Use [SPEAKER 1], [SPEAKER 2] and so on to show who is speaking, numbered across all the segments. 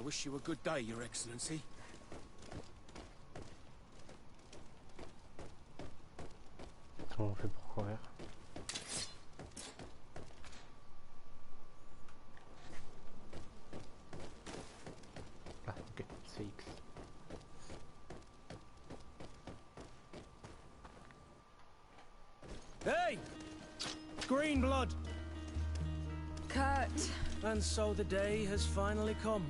[SPEAKER 1] wish you a good day, Your Excellency.
[SPEAKER 2] Comment on fait pour courir? Ah, ok, c'est X.
[SPEAKER 1] Hey! Green blood!
[SPEAKER 3] Kurt.
[SPEAKER 1] And so the day has finally come.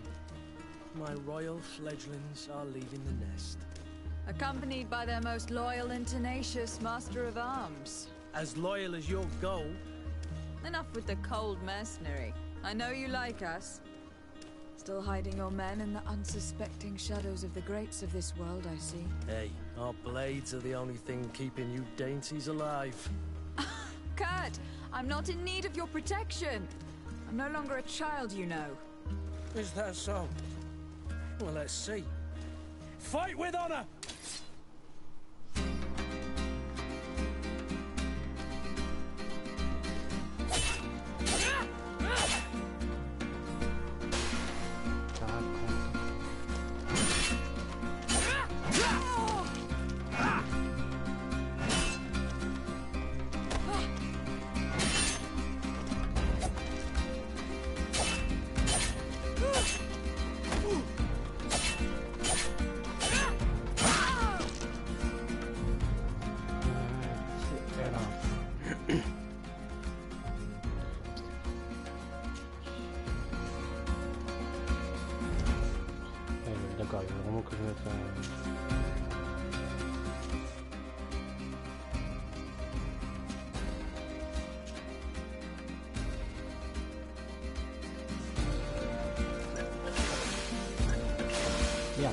[SPEAKER 1] My royal fledglings are leaving the nest.
[SPEAKER 3] Accompanied by their most loyal and tenacious master of arms.
[SPEAKER 1] As loyal as you'll go.
[SPEAKER 3] Enough with the cold mercenary. I know you like us. Still hiding your men in the unsuspecting shadows of the greats of this world, I see.
[SPEAKER 1] Hey, our blades are the only thing keeping you dainties alive.
[SPEAKER 3] Kurt, I'm not in need of your protection. I'm no longer a child, you know.
[SPEAKER 1] Is that so? Well, let's see. Fight with honor!
[SPEAKER 2] D'accord, il veut vraiment que je mette Bien.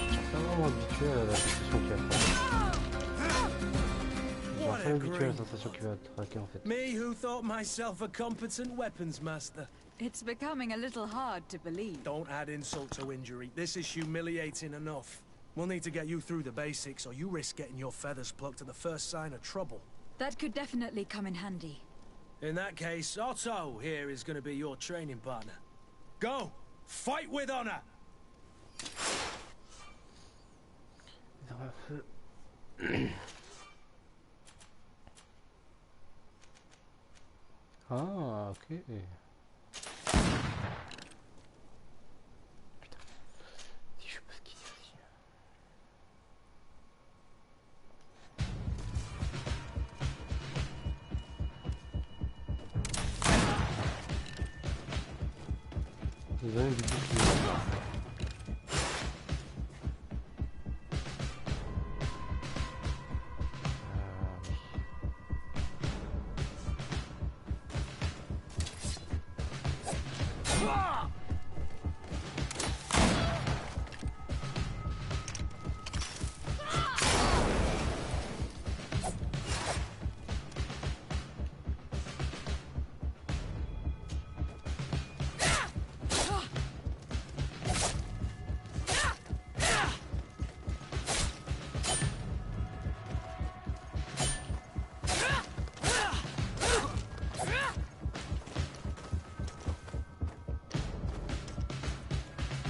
[SPEAKER 2] Je suis pas vraiment habitué à la sensation qu'il y a.
[SPEAKER 1] Me who thought myself a competent weapons master.
[SPEAKER 3] It's becoming a little hard to believe.
[SPEAKER 1] Don't add insult to injury. This is humiliating enough. We'll need to get you through the basics, or you risk getting your feathers plucked at the first sign of trouble.
[SPEAKER 3] That could definitely come in handy.
[SPEAKER 1] In that case, Otto here is going to be your training partner. Go! Fight with honor!
[SPEAKER 2] Ah, ok. Putain. Si je sais pas ce qu'il dit aussi. Vous avez du bouclier.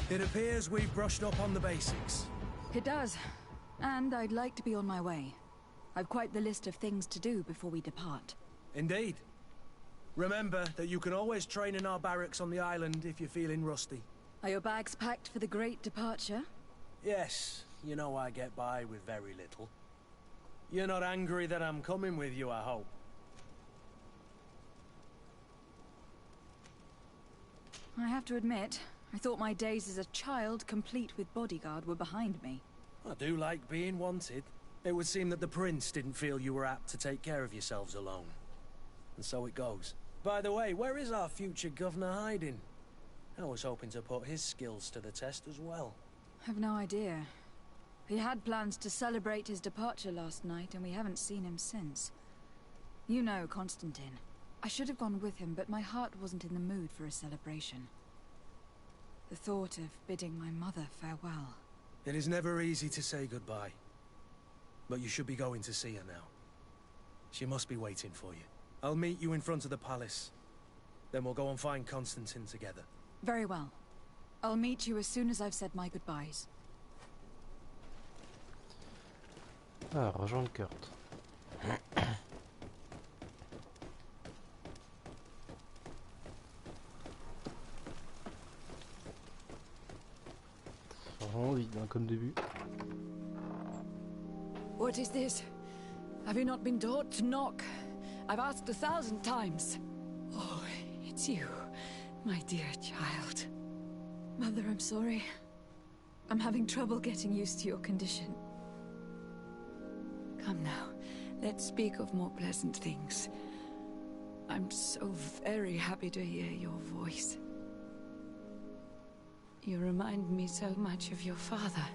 [SPEAKER 1] It appears we've brushed up on the basics.
[SPEAKER 3] It does. And I'd like to be on my way. I've quite the list of things to do before we depart.
[SPEAKER 1] Indeed. Remember that you can always train in our barracks on the island if you're feeling rusty.
[SPEAKER 3] Are your bags packed for the great departure?
[SPEAKER 1] Yes. You know I get by with very little. You're not angry that I'm coming with you, I hope.
[SPEAKER 3] I have to admit, I thought my days as a child, complete with bodyguard, were behind me.
[SPEAKER 1] I do like being wanted. It would seem that the prince didn't feel you were apt to take care of yourselves alone. And so it goes. By the way, where is our future governor hiding? I was hoping to put his skills to the test as well.
[SPEAKER 3] I've no idea. He had plans to celebrate his departure last night, and we haven't seen him since. You know Constantine. I should have gone with him, but my heart wasn't in the mood for a celebration. The thought of bidding my mother farewell.
[SPEAKER 1] It is never easy to say goodbye. But you should be going to see her now. She must be waiting for you. I'll meet you in front of the palace. Then we'll go and find Constantine together.
[SPEAKER 3] Very well. I'll meet you as soon as I've said my goodbyes.
[SPEAKER 2] Ah, rejoindre Kurt. Vraiment vide, hein, comme début.
[SPEAKER 3] What is this? Have you not been taught to knock? I've asked 1,000 times. Oh, it's you, my dear child. Mother, I'm sorry. I'm having trouble getting used to your condition. Come now, let's speak of more pleasant things. I'm so very happy to hear your voice. You remind me so much of your father.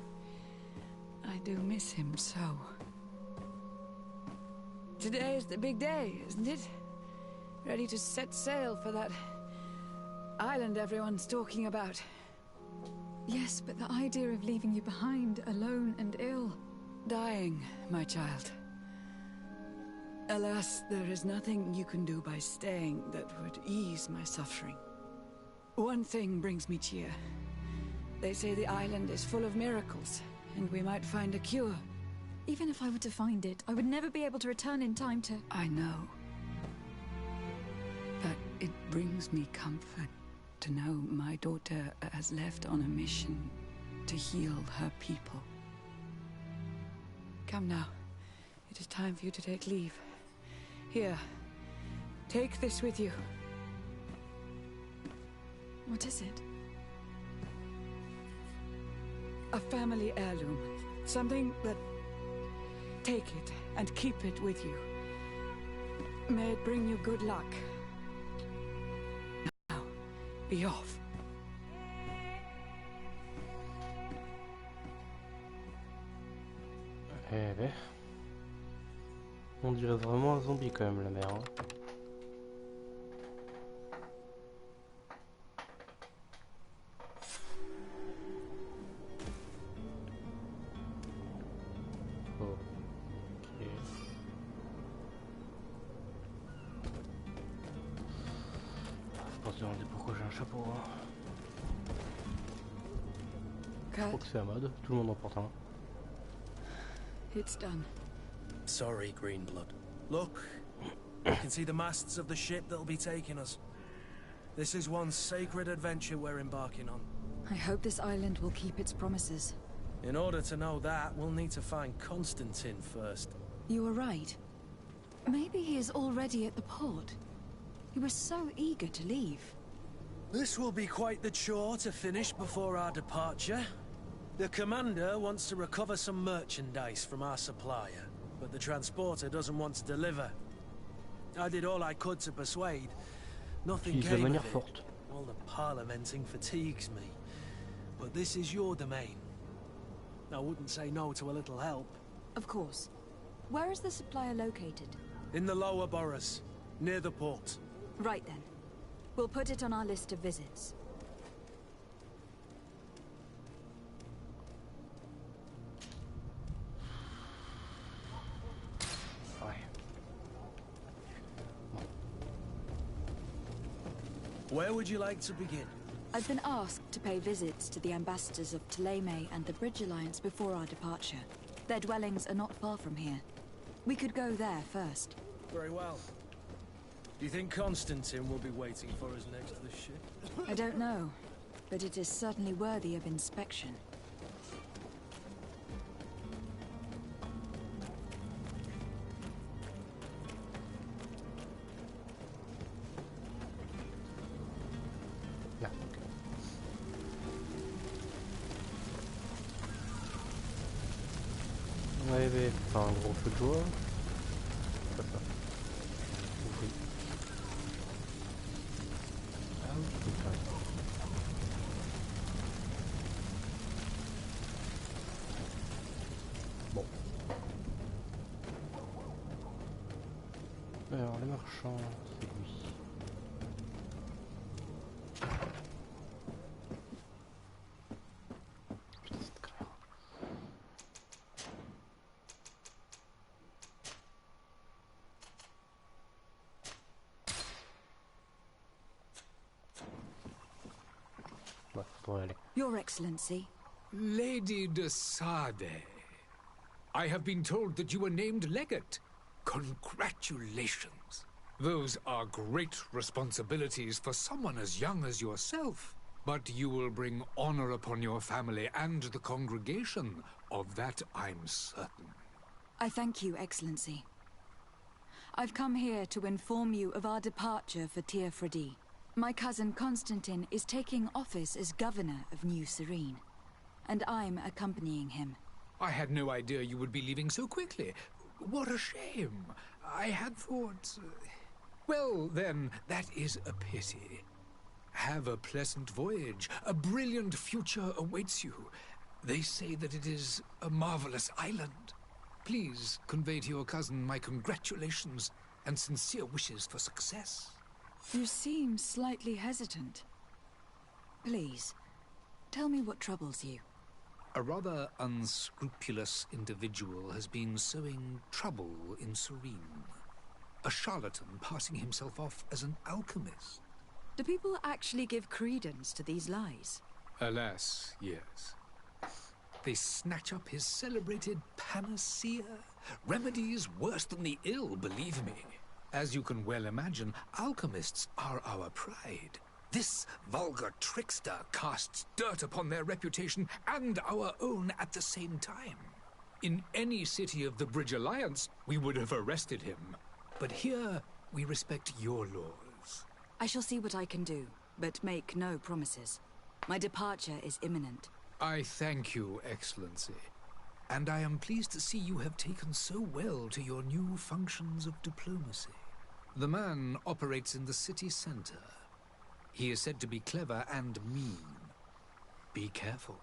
[SPEAKER 3] I do miss him so. Today is the big day, isn't it? Ready to set sail for that island everyone's talking about. Yes, but the idea of leaving you behind, alone and ill. Dying, my child. Alas, there is nothing you can do by staying that would ease my suffering. One thing brings me cheer. They say the island is full of miracles, and we might find a cure. Even if I were to find it, I would never be able to return in time to... I know. But it brings me comfort to know my daughter has left on a mission to heal her people. Come now. It is time for you to take leave. Here. Take this with you. What is it? A family heirloom. Something that... Take it and keep it with you. May it bring you good luck. Now, be off.
[SPEAKER 2] Eh ben... On dirait vraiment un zombie quand même la mère. Hein. Pourquoi j'ai un chapeau hein. Je crois que c'est à mode, tout le monde en porte un.
[SPEAKER 3] It's done.
[SPEAKER 1] Sorry, Greenblood. Look, you can see the masts of the ship that'll be taking us. This is one sacred adventure we're embarking on.
[SPEAKER 3] I hope this island will keep its promises.
[SPEAKER 1] In order to know that, we'll need to find Constantine first.
[SPEAKER 3] You were right. Maybe he is already at the port. He was so eager to leave.
[SPEAKER 1] This will be quite the chore to finish before our departure. The commander wants to recover some merchandise from our supplier, but the transporter doesn't want to deliver. I did all I could to persuade. Nothing came of it.
[SPEAKER 2] Forte.
[SPEAKER 1] All the parliamenting fatigues me. But this is your domain. I wouldn't say no to a little help.
[SPEAKER 3] Of course. Where is the supplier located?
[SPEAKER 1] In the lower boroughs, near the port.
[SPEAKER 3] Right then. We'll put it on our list of visits.
[SPEAKER 1] Where would you like to begin?
[SPEAKER 3] I've been asked to pay visits to the ambassadors of Ptolemy and the Bridge Alliance before our departure. Their dwellings are not far from here. We could go there first.
[SPEAKER 1] Very well. Do you think Constantine will be waiting for us next to the ship?
[SPEAKER 3] I don't know, but it is certainly worthy of inspection.
[SPEAKER 2] Là. On avait fait un gros feu de joie. Pas ça. Oui. Ah oui, c'est ça. Bon. Alors les marchands, c'est lui. Putain, cette galère. pourrait aller.
[SPEAKER 3] Your Excellency.
[SPEAKER 4] Lady de Sade, I have been told that you were named legate. Congratulations. Those are great responsibilities for someone as young as yourself. But you will bring honor upon your family and the congregation. Of that I'm certain.
[SPEAKER 3] I thank you, Excellency. I've come here to inform you of our departure for Decouverte. My cousin Constantine is taking office as governor of New Serene, and I'm accompanying him.
[SPEAKER 4] I had no idea you would be leaving so quickly. What a shame. I had thought... Well, then, that is a pity. Have a pleasant voyage. A brilliant future awaits you. They say that it is a marvelous island. Please convey to your cousin my congratulations and sincere wishes for success.
[SPEAKER 3] You seem slightly hesitant. Please, tell me what troubles you.
[SPEAKER 4] A rather unscrupulous individual has been sowing trouble in Serene. A charlatan passing himself off as an alchemist.
[SPEAKER 3] Do people actually give credence to these lies?
[SPEAKER 4] Alas, yes. They snatch up his celebrated panacea. Remedies worse than the ill, believe me. As you can well imagine, alchemists are our pride. This vulgar trickster casts dirt upon their reputation and our own at the same time. In any city of the Bridge Alliance, we would have arrested him. But here, we respect your laws.
[SPEAKER 3] I shall see what I can do, but make no promises. My departure is imminent.
[SPEAKER 4] I thank you, Excellency. And I am pleased to see you have taken so well to your new functions of diplomacy. The man operates in the city center. He is said to be clever and mean. Be careful.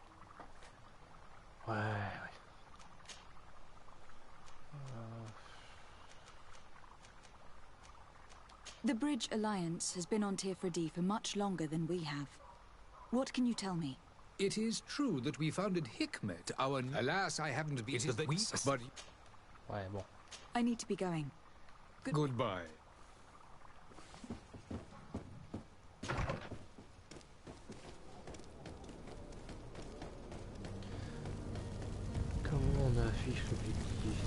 [SPEAKER 2] Ouais.
[SPEAKER 3] The Bridge Alliance has been on Decouverte for much longer than we have. What can you tell me?
[SPEAKER 4] It is true that we founded Hikmet, our... Alas, I haven't been... But...
[SPEAKER 2] Ouais, bon.
[SPEAKER 3] I need to be going.
[SPEAKER 4] Goodbye.
[SPEAKER 2] Comment on affiche l'objectif?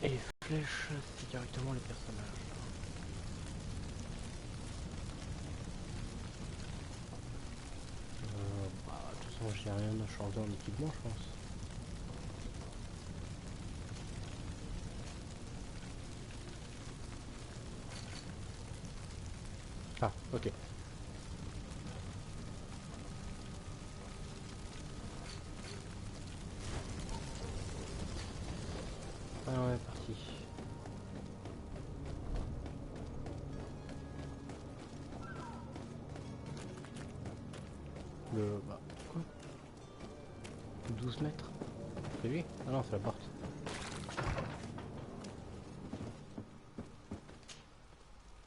[SPEAKER 2] Et flèche directement les personnages. Bah, de toute façon, j'ai rien à changer en équipement, je pense. Ah, ok. Ah ouais, parti. Bah, quoi 12 mètres. C'est lui? Ah non, c'est la porte.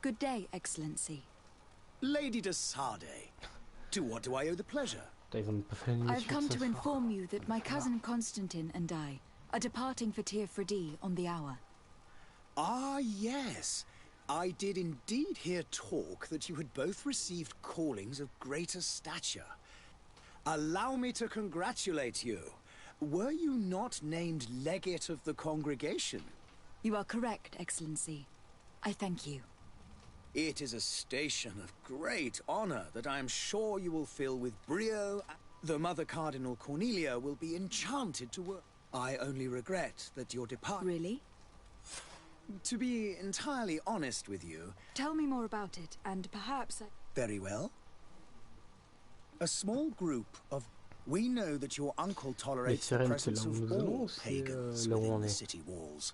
[SPEAKER 3] Good day, Excellency.
[SPEAKER 1] Lady de Sade, to what do I owe the pleasure?
[SPEAKER 2] Putain, ils ont pas fait une
[SPEAKER 3] I've
[SPEAKER 2] émission
[SPEAKER 3] come
[SPEAKER 2] ce
[SPEAKER 3] to
[SPEAKER 2] soir.
[SPEAKER 3] inform you that my cousin Constantine and I are departing for Decouverte on the hour.
[SPEAKER 1] Ah, yes. I did indeed hear talk that you had both received callings of greater stature. Allow me to congratulate you. Were you not named legate of the congregation?
[SPEAKER 3] You are correct, Excellency. I thank you.
[SPEAKER 1] It is a station of great honor that I am sure you will fill with brio. The Mother Cardinal Cornelia will be enchanted to work. I only regret that your departure...
[SPEAKER 3] Really?
[SPEAKER 1] To be entirely honest with you...
[SPEAKER 3] Tell me more about it, and perhaps I...
[SPEAKER 1] Very well. A small group of... We know that your uncle tolerates the presence of all pagans within the city walls.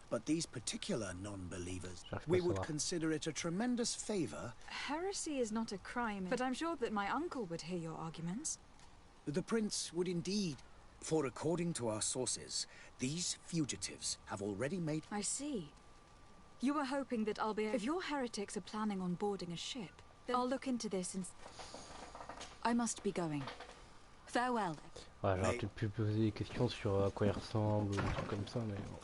[SPEAKER 1] But these particular non-believers, we would consider it a tremendous favor.
[SPEAKER 3] Heresy is not a crime, but I'm sure that my uncle would hear your arguments.
[SPEAKER 1] The prince would indeed, for according to our sources, these fugitives have already made...
[SPEAKER 3] I see. You were hoping that I'll be... If your heretics are planning on boarding a ship, then I'll look into this and... I must be going. Farewell.
[SPEAKER 2] Ouais, j'aurais peut-être pu poser des questions sur à quoi il ressemble, des trucs comme ça, mais bon.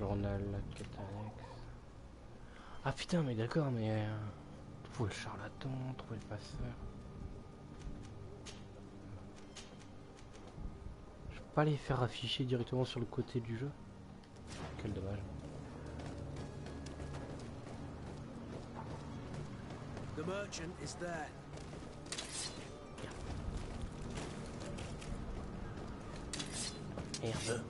[SPEAKER 2] Journal, quête annexe. Ah putain, mais d'accord, mais... trouver le charlatan, trouver le passeur... Je peux pas les faire afficher directement sur le côté du jeu. Quel dommage.
[SPEAKER 1] The merchant is there.
[SPEAKER 2] Merde.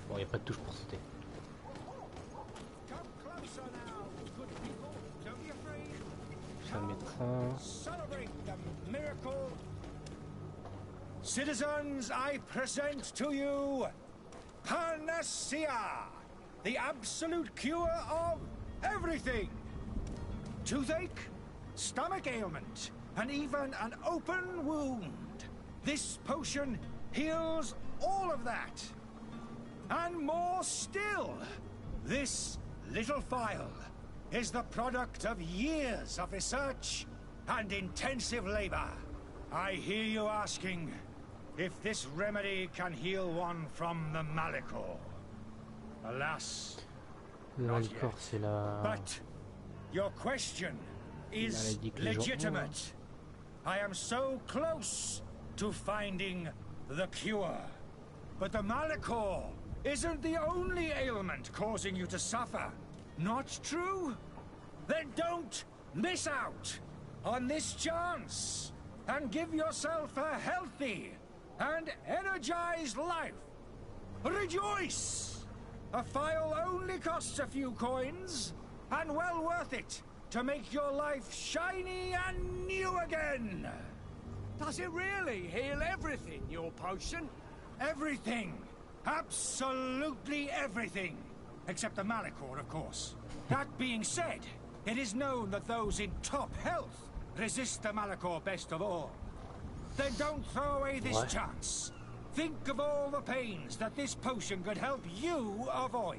[SPEAKER 2] Bon, y a pas de touche pour sauter. Ça médecin.
[SPEAKER 5] Citizens, I present to you Panacea, the absolute cure of everything. Toothache, stomach ailment, and even an open wound. This potion heals all of that. And more still, this little phial is the product of years of research and intensive labor. I hear you asking if this remedy can heal one from the Malicor. Alas, not
[SPEAKER 2] Malicor, c'est
[SPEAKER 5] yet.
[SPEAKER 2] la...
[SPEAKER 5] But your question is legitimate. I am so close to finding the cure. But the Malicor isn't the only ailment causing you to suffer. Not true? Then don't miss out on this chance and give yourself a healthy and energized life. Rejoice! A phial only costs a few coins, and well worth it to make your life shiny and new again.
[SPEAKER 6] Does it really heal everything, your potion?
[SPEAKER 5] Everything. Absolutely everything. Except the Malicor, of course. That being said, it is known that those in top health resist the Malicor best of all. Then don't throw away this chance. Think of all the pains that this potion could help you avoid.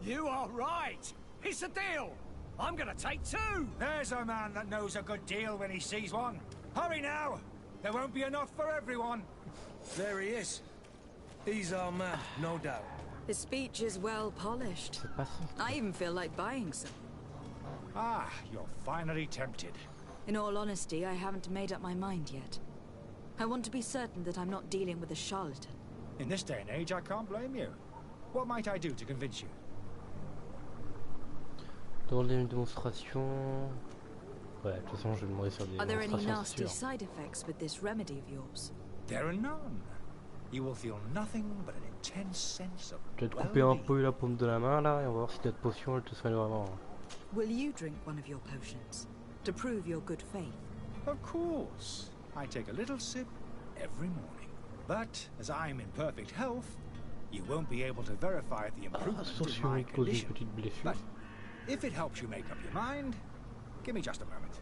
[SPEAKER 6] You are right. It's a deal. I'm gonna take two.
[SPEAKER 5] There's a man that knows a good deal when he sees one. Hurry now. There won't be enough for everyone.
[SPEAKER 1] There he is. He's our man, no doubt.
[SPEAKER 3] His speech is well polished.
[SPEAKER 2] C'est pas ça.
[SPEAKER 3] I even feel like buying some.
[SPEAKER 5] Ah, you're finally tempted.
[SPEAKER 3] In all honesty, I haven't made up my mind yet. I want to be certain that I'm not dealing with a charlatan.
[SPEAKER 5] In this day and age, I can't blame you. What might I do to convince you?
[SPEAKER 2] Demander une démonstration. Ouais, de toute façon, je vais demander sur des
[SPEAKER 3] Are there any
[SPEAKER 2] démonstrations,
[SPEAKER 3] nasty
[SPEAKER 2] c'est sûr.
[SPEAKER 3] side effects with this remedy of yours?
[SPEAKER 5] There are none. You will feel nothing but an intense sense of
[SPEAKER 2] Je vais te couper un peu la paume de la main là et on va voir si cette potion elle te soigne vraiment.
[SPEAKER 3] Will you drink one of your potions to prove your good faith?
[SPEAKER 5] Of course. I take a little sip every morning. But as I'm in perfect health, you won't be able to verify the improvement
[SPEAKER 2] Sauf
[SPEAKER 5] in
[SPEAKER 2] si on
[SPEAKER 5] my
[SPEAKER 2] lui cause une
[SPEAKER 5] condition.
[SPEAKER 2] petite blessure.
[SPEAKER 5] But if it helps you make up your mind, give me just a moment.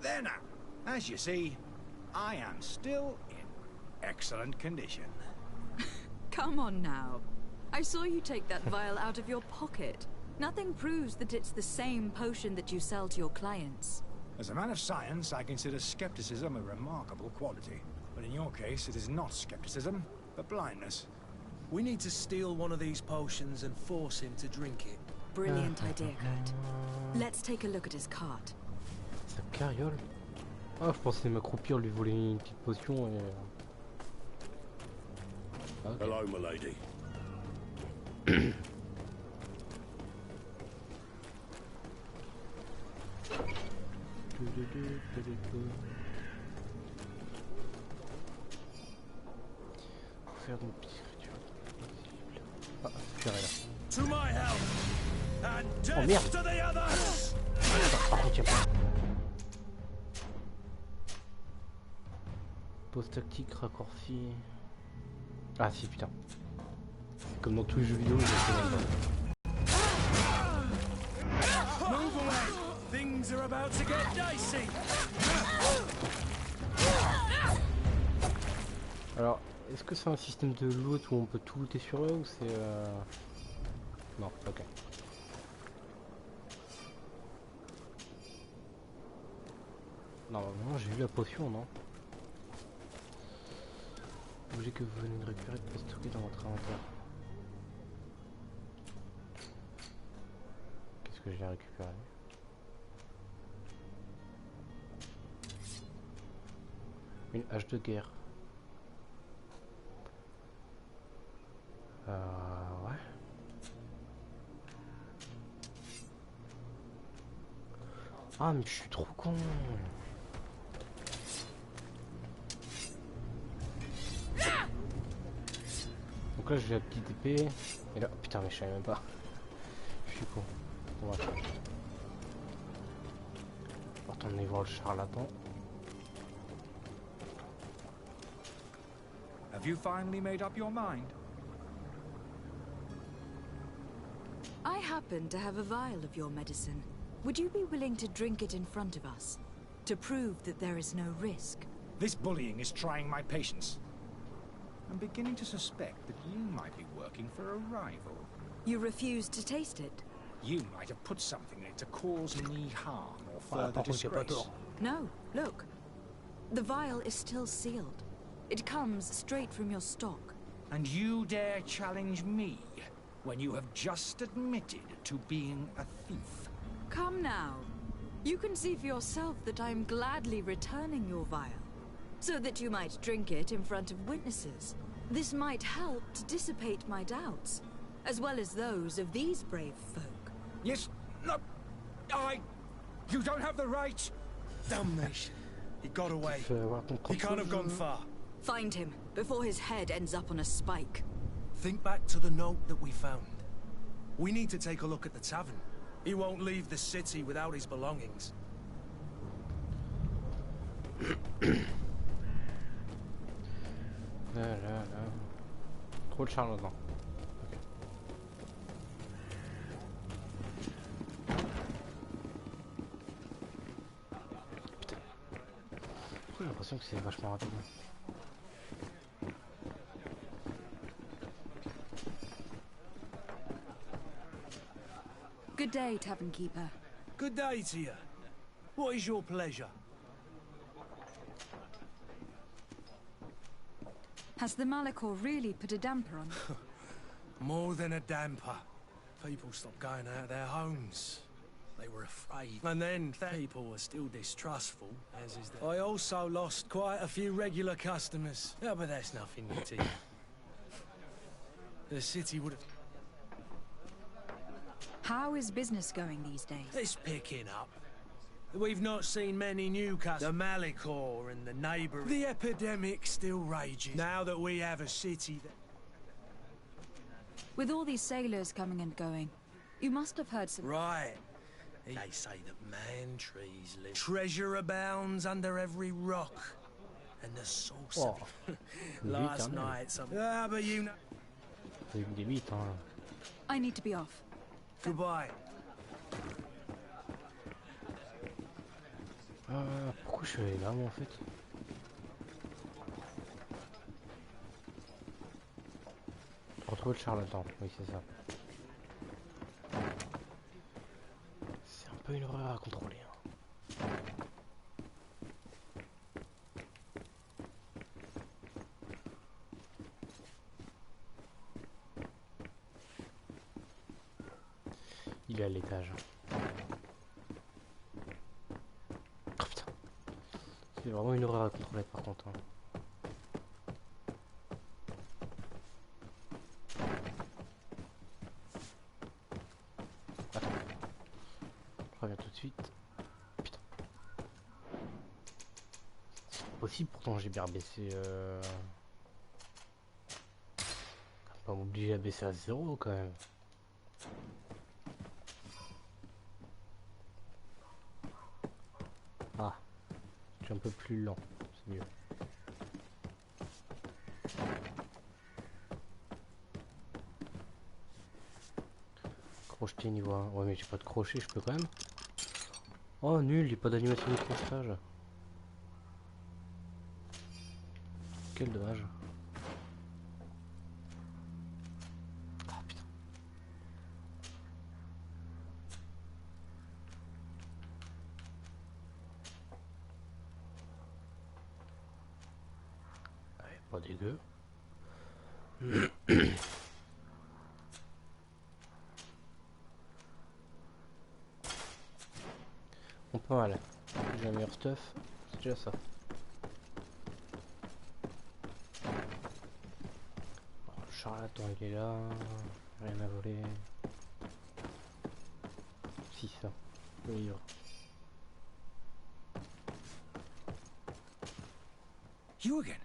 [SPEAKER 5] There now. As you see, I am still in excellent condition.
[SPEAKER 3] Come on now. I saw you take that vial out of your pocket. Nothing proves that it's the same potion that you sell to your clients.
[SPEAKER 5] As a man of science, I consider skepticism a remarkable quality. But in your case, it is not skepticism, but blindness.
[SPEAKER 1] We need to steal one of these potions and force him to drink it.
[SPEAKER 3] Brilliant idea, Kurt. Let's take a look at his cart.
[SPEAKER 2] Sa carriole. Ah, je pensais m'accroupir, lui voler une petite potion et... Okay.
[SPEAKER 7] Hello, my lady.
[SPEAKER 2] Faut faire une petite écriture. Ah, purée là.
[SPEAKER 1] To my help! And death
[SPEAKER 2] merde.
[SPEAKER 1] to the others!
[SPEAKER 2] Par contre, y'a pas. Pause tactique, raccourci. Ah si, putain. Comme dans tous les jeux vidéo, je sais même pas.
[SPEAKER 1] Move away! Things are about to get dicey!
[SPEAKER 2] Alors, est-ce que c'est un système de loot où on peut tout looter sur eux ou c'est... Non, ok. Non, j'ai eu la potion, non? objets que vous venez de récupérer peuvent être stockés dans votre inventaire. Qu'est-ce que je viens récupérer? Une hache de guerre. Ouais. Ah mais je suis trop con. Donc là j'ai la petite épée. Et là, putain mais je savais même pas. Je suis con. On va faire. Retourner voir le charlatan.
[SPEAKER 5] Have you finally made up your mind?
[SPEAKER 3] I happen to have a vial of your medicine. Would you be willing to drink it in front of us? To prove that there is no risk?
[SPEAKER 5] This bullying is trying my patience. I'm beginning to suspect that you might be working for a rival.
[SPEAKER 3] You refuse to taste it?
[SPEAKER 5] You might have put something in it to cause me harm or
[SPEAKER 2] Voilà,
[SPEAKER 5] further
[SPEAKER 2] par contre, j'ai pas
[SPEAKER 5] disgrace.
[SPEAKER 2] tort.
[SPEAKER 3] No, look. The vial is still sealed. It comes straight from your stock.
[SPEAKER 5] And you dare challenge me when you have just admitted to being a thief?
[SPEAKER 3] Come now. You can see for yourself that I am gladly returning your vial, so that you might drink it in front of witnesses. This might help to dissipate my doubts, as well as those of these brave folk.
[SPEAKER 5] Yes, no, You don't have the right!
[SPEAKER 1] Damnation. He got away.
[SPEAKER 2] Fais avoir ton
[SPEAKER 1] He can't have gone
[SPEAKER 2] propre
[SPEAKER 1] far.
[SPEAKER 3] Find him, before his head ends up on a spike.
[SPEAKER 1] Think back to the note that we found. We need to take a look at the tavern. He won't leave the city without his belongings.
[SPEAKER 2] Là. Trop de charlatan. Ok. Putain. Pourquoi j'ai l'impression que c'est vachement rapide?
[SPEAKER 3] Good day, tavern keeper.
[SPEAKER 1] Good day to you. What is your pleasure?
[SPEAKER 3] Has the Malachor really put a damper on it?
[SPEAKER 1] More than a damper. People stopped going out of their homes. They were afraid. And then people were still distrustful, as is the... I also lost quite a few regular customers. Yeah, but that's nothing new to you. The city would have...
[SPEAKER 3] How is business going these days?
[SPEAKER 1] It's picking up. We've not seen many new customers. The Malachor and the neighbour. The epidemic still rages. Now that we have a city that...
[SPEAKER 3] With all these sailors coming and going, you must have heard some...
[SPEAKER 1] Right. They say that man trees live. Treasure abounds under every rock. And the source of it. Last night, something... Ah, but you know...
[SPEAKER 2] C'est une limite, hein.
[SPEAKER 3] I need to be off.
[SPEAKER 1] Goodbye.
[SPEAKER 2] Pourquoi je suis allé là, moi, en fait? Retrouver le charlatan, oui, c'est ça. C'est un peu une horreur à contrôler. Hein. Il est à l'étage. Oh putain. C'est vraiment une horreur à contrôler par contre. Hein. Attends. Je reviens tout de suite. Putain. C'est possible, pourtant j'ai bien baissé. Pas m'obliger à baisser à 0 quand même. Ah, je suis un peu plus lent, c'est mieux. Crocheter niveau 1. Ouais mais j'ai pas de crochet, je peux quand même. Oh nul, il n'y a pas d'animation de crochetage. Quel dommage. Ah putain. Ouais, pas dégueu. Bon, pas mal. J'ai un meilleur stuff, c'est déjà ça. Oh, le charlatan il est là, rien à voler. Si ça, le livre.
[SPEAKER 5] You again?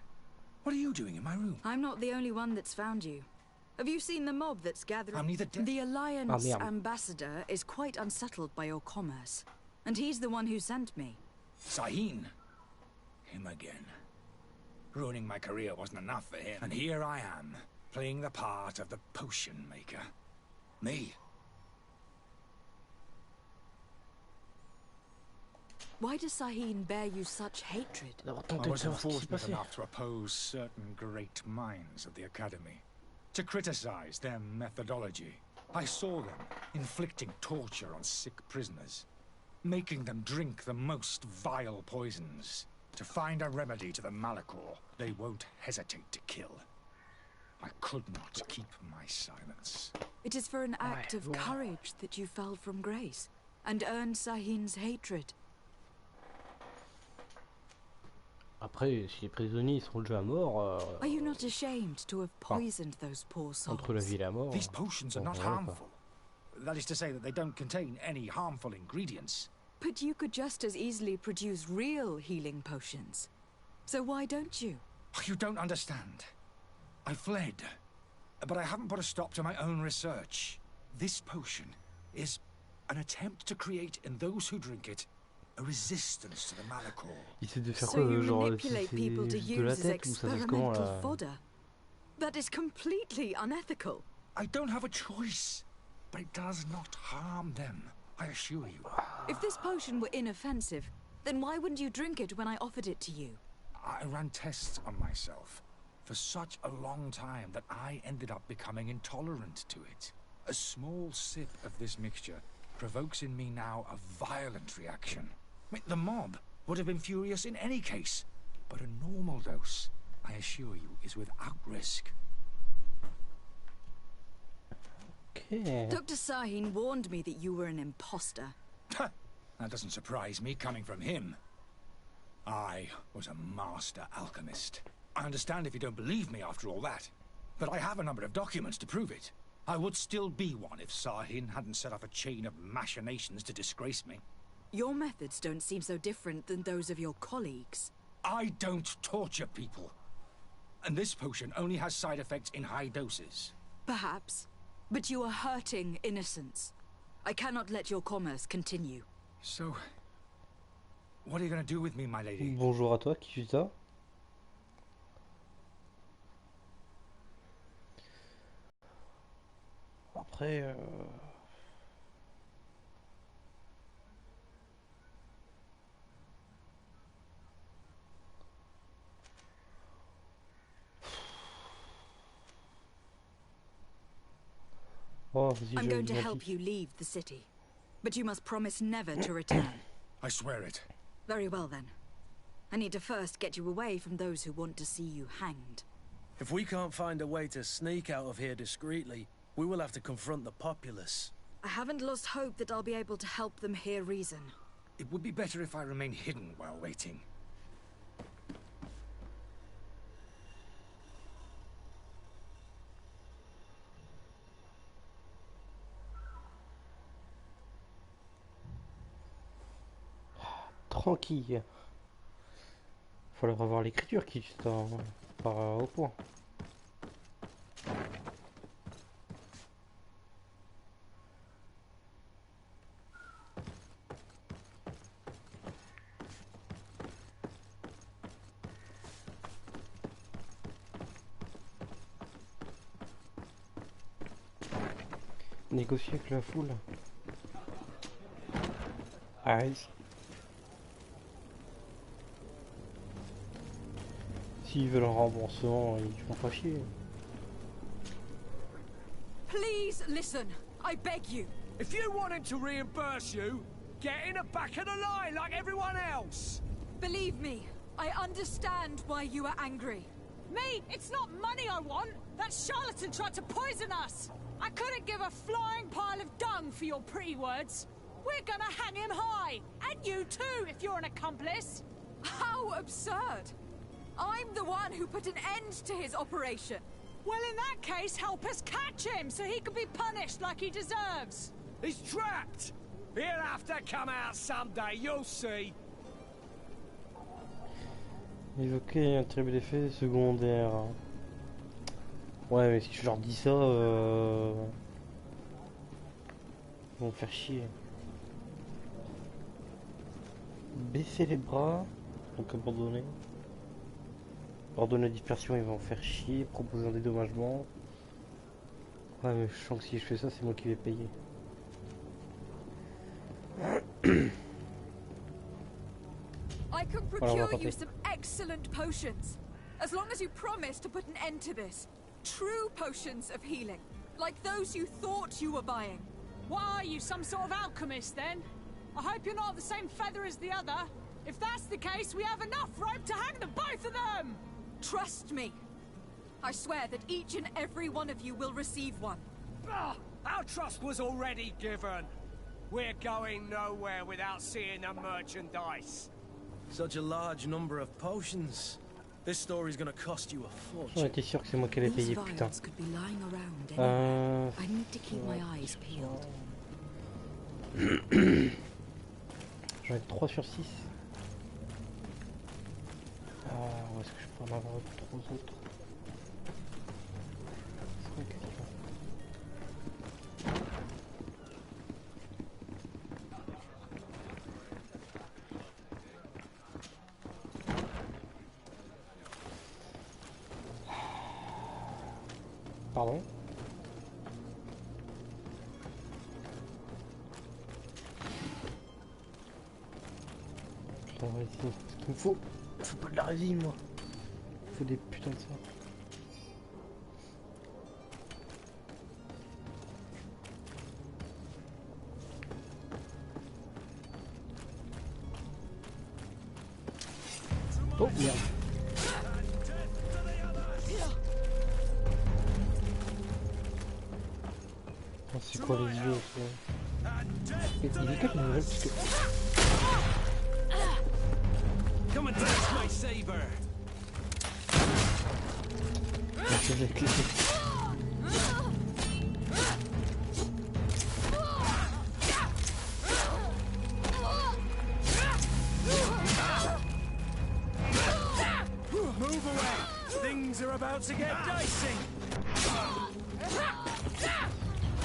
[SPEAKER 5] What are you doing in my room?
[SPEAKER 3] I'm not the only one that's found you. Have you seen the mob that's gathering?
[SPEAKER 5] I'm neither dead.
[SPEAKER 3] The Alliance
[SPEAKER 2] merde.
[SPEAKER 3] ambassador is quite unsettled by your commerce. And he's the one who sent me.
[SPEAKER 5] Sahin. Him again. Ruining my career wasn't enough for him. And here I am, playing the part of the potion maker. Me.
[SPEAKER 3] Why does Sahin bear you such hatred?
[SPEAKER 2] D'avoir
[SPEAKER 5] I
[SPEAKER 2] tenté de
[SPEAKER 5] wasn't
[SPEAKER 2] savoir ce qui s'est
[SPEAKER 5] fortunate
[SPEAKER 2] passé.
[SPEAKER 5] enough to oppose certain great minds of the Academy. To criticize their methodology. I saw them inflicting torture on sick prisoners. Making them drink the most vile poisons. To find a remedy to the Malachor they won't hesitate to kill. I could not keep my silence.
[SPEAKER 3] It is for an act of
[SPEAKER 2] Ouais.
[SPEAKER 3] courage that you fell from grace and earned Sahin's hatred.
[SPEAKER 2] Après, si les prisonniers sont déjà morts,
[SPEAKER 3] Are you not ashamed to have poisoned those poor souls?
[SPEAKER 2] entre la vie et la mort.
[SPEAKER 5] These potions are
[SPEAKER 2] bon,
[SPEAKER 5] not
[SPEAKER 2] voilà, quoi.
[SPEAKER 5] harmful. That is to say that they don't contain any harmful ingredients.
[SPEAKER 3] But you could just as easily produce real healing potions. So why don't you?
[SPEAKER 5] You don't understand. I fled, but I haven't put a stop to my own research. This potion is an attempt to create in those who drink it a resistance to the Malachor.
[SPEAKER 2] Il essaie de faire
[SPEAKER 3] So
[SPEAKER 2] quoi,
[SPEAKER 3] you
[SPEAKER 2] genre,
[SPEAKER 3] manipulate
[SPEAKER 2] c'est
[SPEAKER 3] people to
[SPEAKER 2] juste de la
[SPEAKER 3] use as
[SPEAKER 2] tête ou ça se passe comment
[SPEAKER 3] experimental
[SPEAKER 2] là?
[SPEAKER 3] fodder. That is completely unethical.
[SPEAKER 5] I don't have a choice, but it does not harm them, I assure you.
[SPEAKER 3] If this potion were inoffensive, then why wouldn't you drink it when I offered it to you?
[SPEAKER 5] I ran tests on myself for such a long time that I ended up becoming intolerant to it. A small sip of this mixture provokes in me now a violent reaction. I mean, the mob would have been furious in any case, but a normal dose, I assure you, is without risk.
[SPEAKER 2] Ok.
[SPEAKER 3] Dr. Sahin warned me that you were an imposter.
[SPEAKER 5] That doesn't surprise me coming from him. I was a master alchemist. I understand if you don't believe me after all that, but I have a number of documents to prove it. I would still be one if Sahin hadn't set off a chain of machinations to disgrace me.
[SPEAKER 3] Your methods don't seem so different than those of your colleagues.
[SPEAKER 5] I don't torture people. And this potion only has side effects in high doses.
[SPEAKER 3] Perhaps, but you are hurting innocents. I cannot let your commerce continue.
[SPEAKER 5] So, what are you going to do with me, my lady?
[SPEAKER 2] Bonjour à toi, qui suis ça? Après, oh, vas-y,
[SPEAKER 3] I'm
[SPEAKER 2] je
[SPEAKER 3] going to
[SPEAKER 2] m'en
[SPEAKER 3] help
[SPEAKER 2] fiche.
[SPEAKER 3] you leave the city, but you must promise never to return.
[SPEAKER 5] I swear it.
[SPEAKER 3] Very well then. I need to first get you away from those who want to see you hanged.
[SPEAKER 1] If we can't find a way to sneak out of here discreetly, we will have to confront the populace.
[SPEAKER 3] I haven't lost hope that I'll be able to help them hear reason.
[SPEAKER 5] It would be better if I remain hidden while waiting.
[SPEAKER 2] Tranquille. Falloir avoir l'écriture qui est au point. Négocier avec la foule. Eyes. S'ils veulent un remboursement, ils font pas chier.
[SPEAKER 3] Please listen, I beg you.
[SPEAKER 6] If you want him to reimburse you, get in the back of the line like everyone else.
[SPEAKER 3] Believe me, I understand why you are angry.
[SPEAKER 7] Me, it's not money I want. That charlatan tried to poison us! I couldn't give a flying pile of dung for your pretty words. We're gonna hang him high! And you too, if you're an accomplice!
[SPEAKER 3] How absurd! I'm the one who put an end to his operation.
[SPEAKER 7] Well, in that case, help us catch him so he can be punished like he deserves.
[SPEAKER 6] He's trapped! He'll have to come out someday, you'll see.
[SPEAKER 2] Évoquer un terrible effet secondaire. Ouais, mais si je leur dis ça, ils vont me faire chier. Baisser les bras, donc abandonner. Ordonner la dispersion, ils vont me faire chier. Proposer un dédommagement. Ouais, mais je sens que si je fais ça, c'est moi qui vais payer.
[SPEAKER 3] I can procure you some excellent potions, as long as you promise to put an end to this. True potions of healing, like those you thought you were buying.
[SPEAKER 7] What are you, some sort of alchemist then? I hope you're not the same feather as the other. If that's the case, we have enough rope to hang the both of them!
[SPEAKER 3] Trust me. I swear that each and every one of you will receive one.
[SPEAKER 6] Ugh, our trust was already given. We're going nowhere without seeing the merchandise.
[SPEAKER 1] Such a large number of potions. This story's gonna cost you a
[SPEAKER 2] J'en
[SPEAKER 1] fortune.
[SPEAKER 2] étais sûr que c'est moi qui allais payer, putain.
[SPEAKER 3] Could be lying around anywhere. I need to keep my eyes peeled.
[SPEAKER 2] J'en ai 3 sur 6. Où est-ce que je peux en avoir 3 autres? Pardon. Je t'envoie ici. Ce qu'il me faut. Faut pas de la résine, moi. Faut des putains de ça. Oh merde. Oh, c'est quoi les yeux ça? Il est quand même parce que...
[SPEAKER 6] Come and touch my saber.
[SPEAKER 2] C'est avec les...
[SPEAKER 1] Move away! Things are about to get dicey!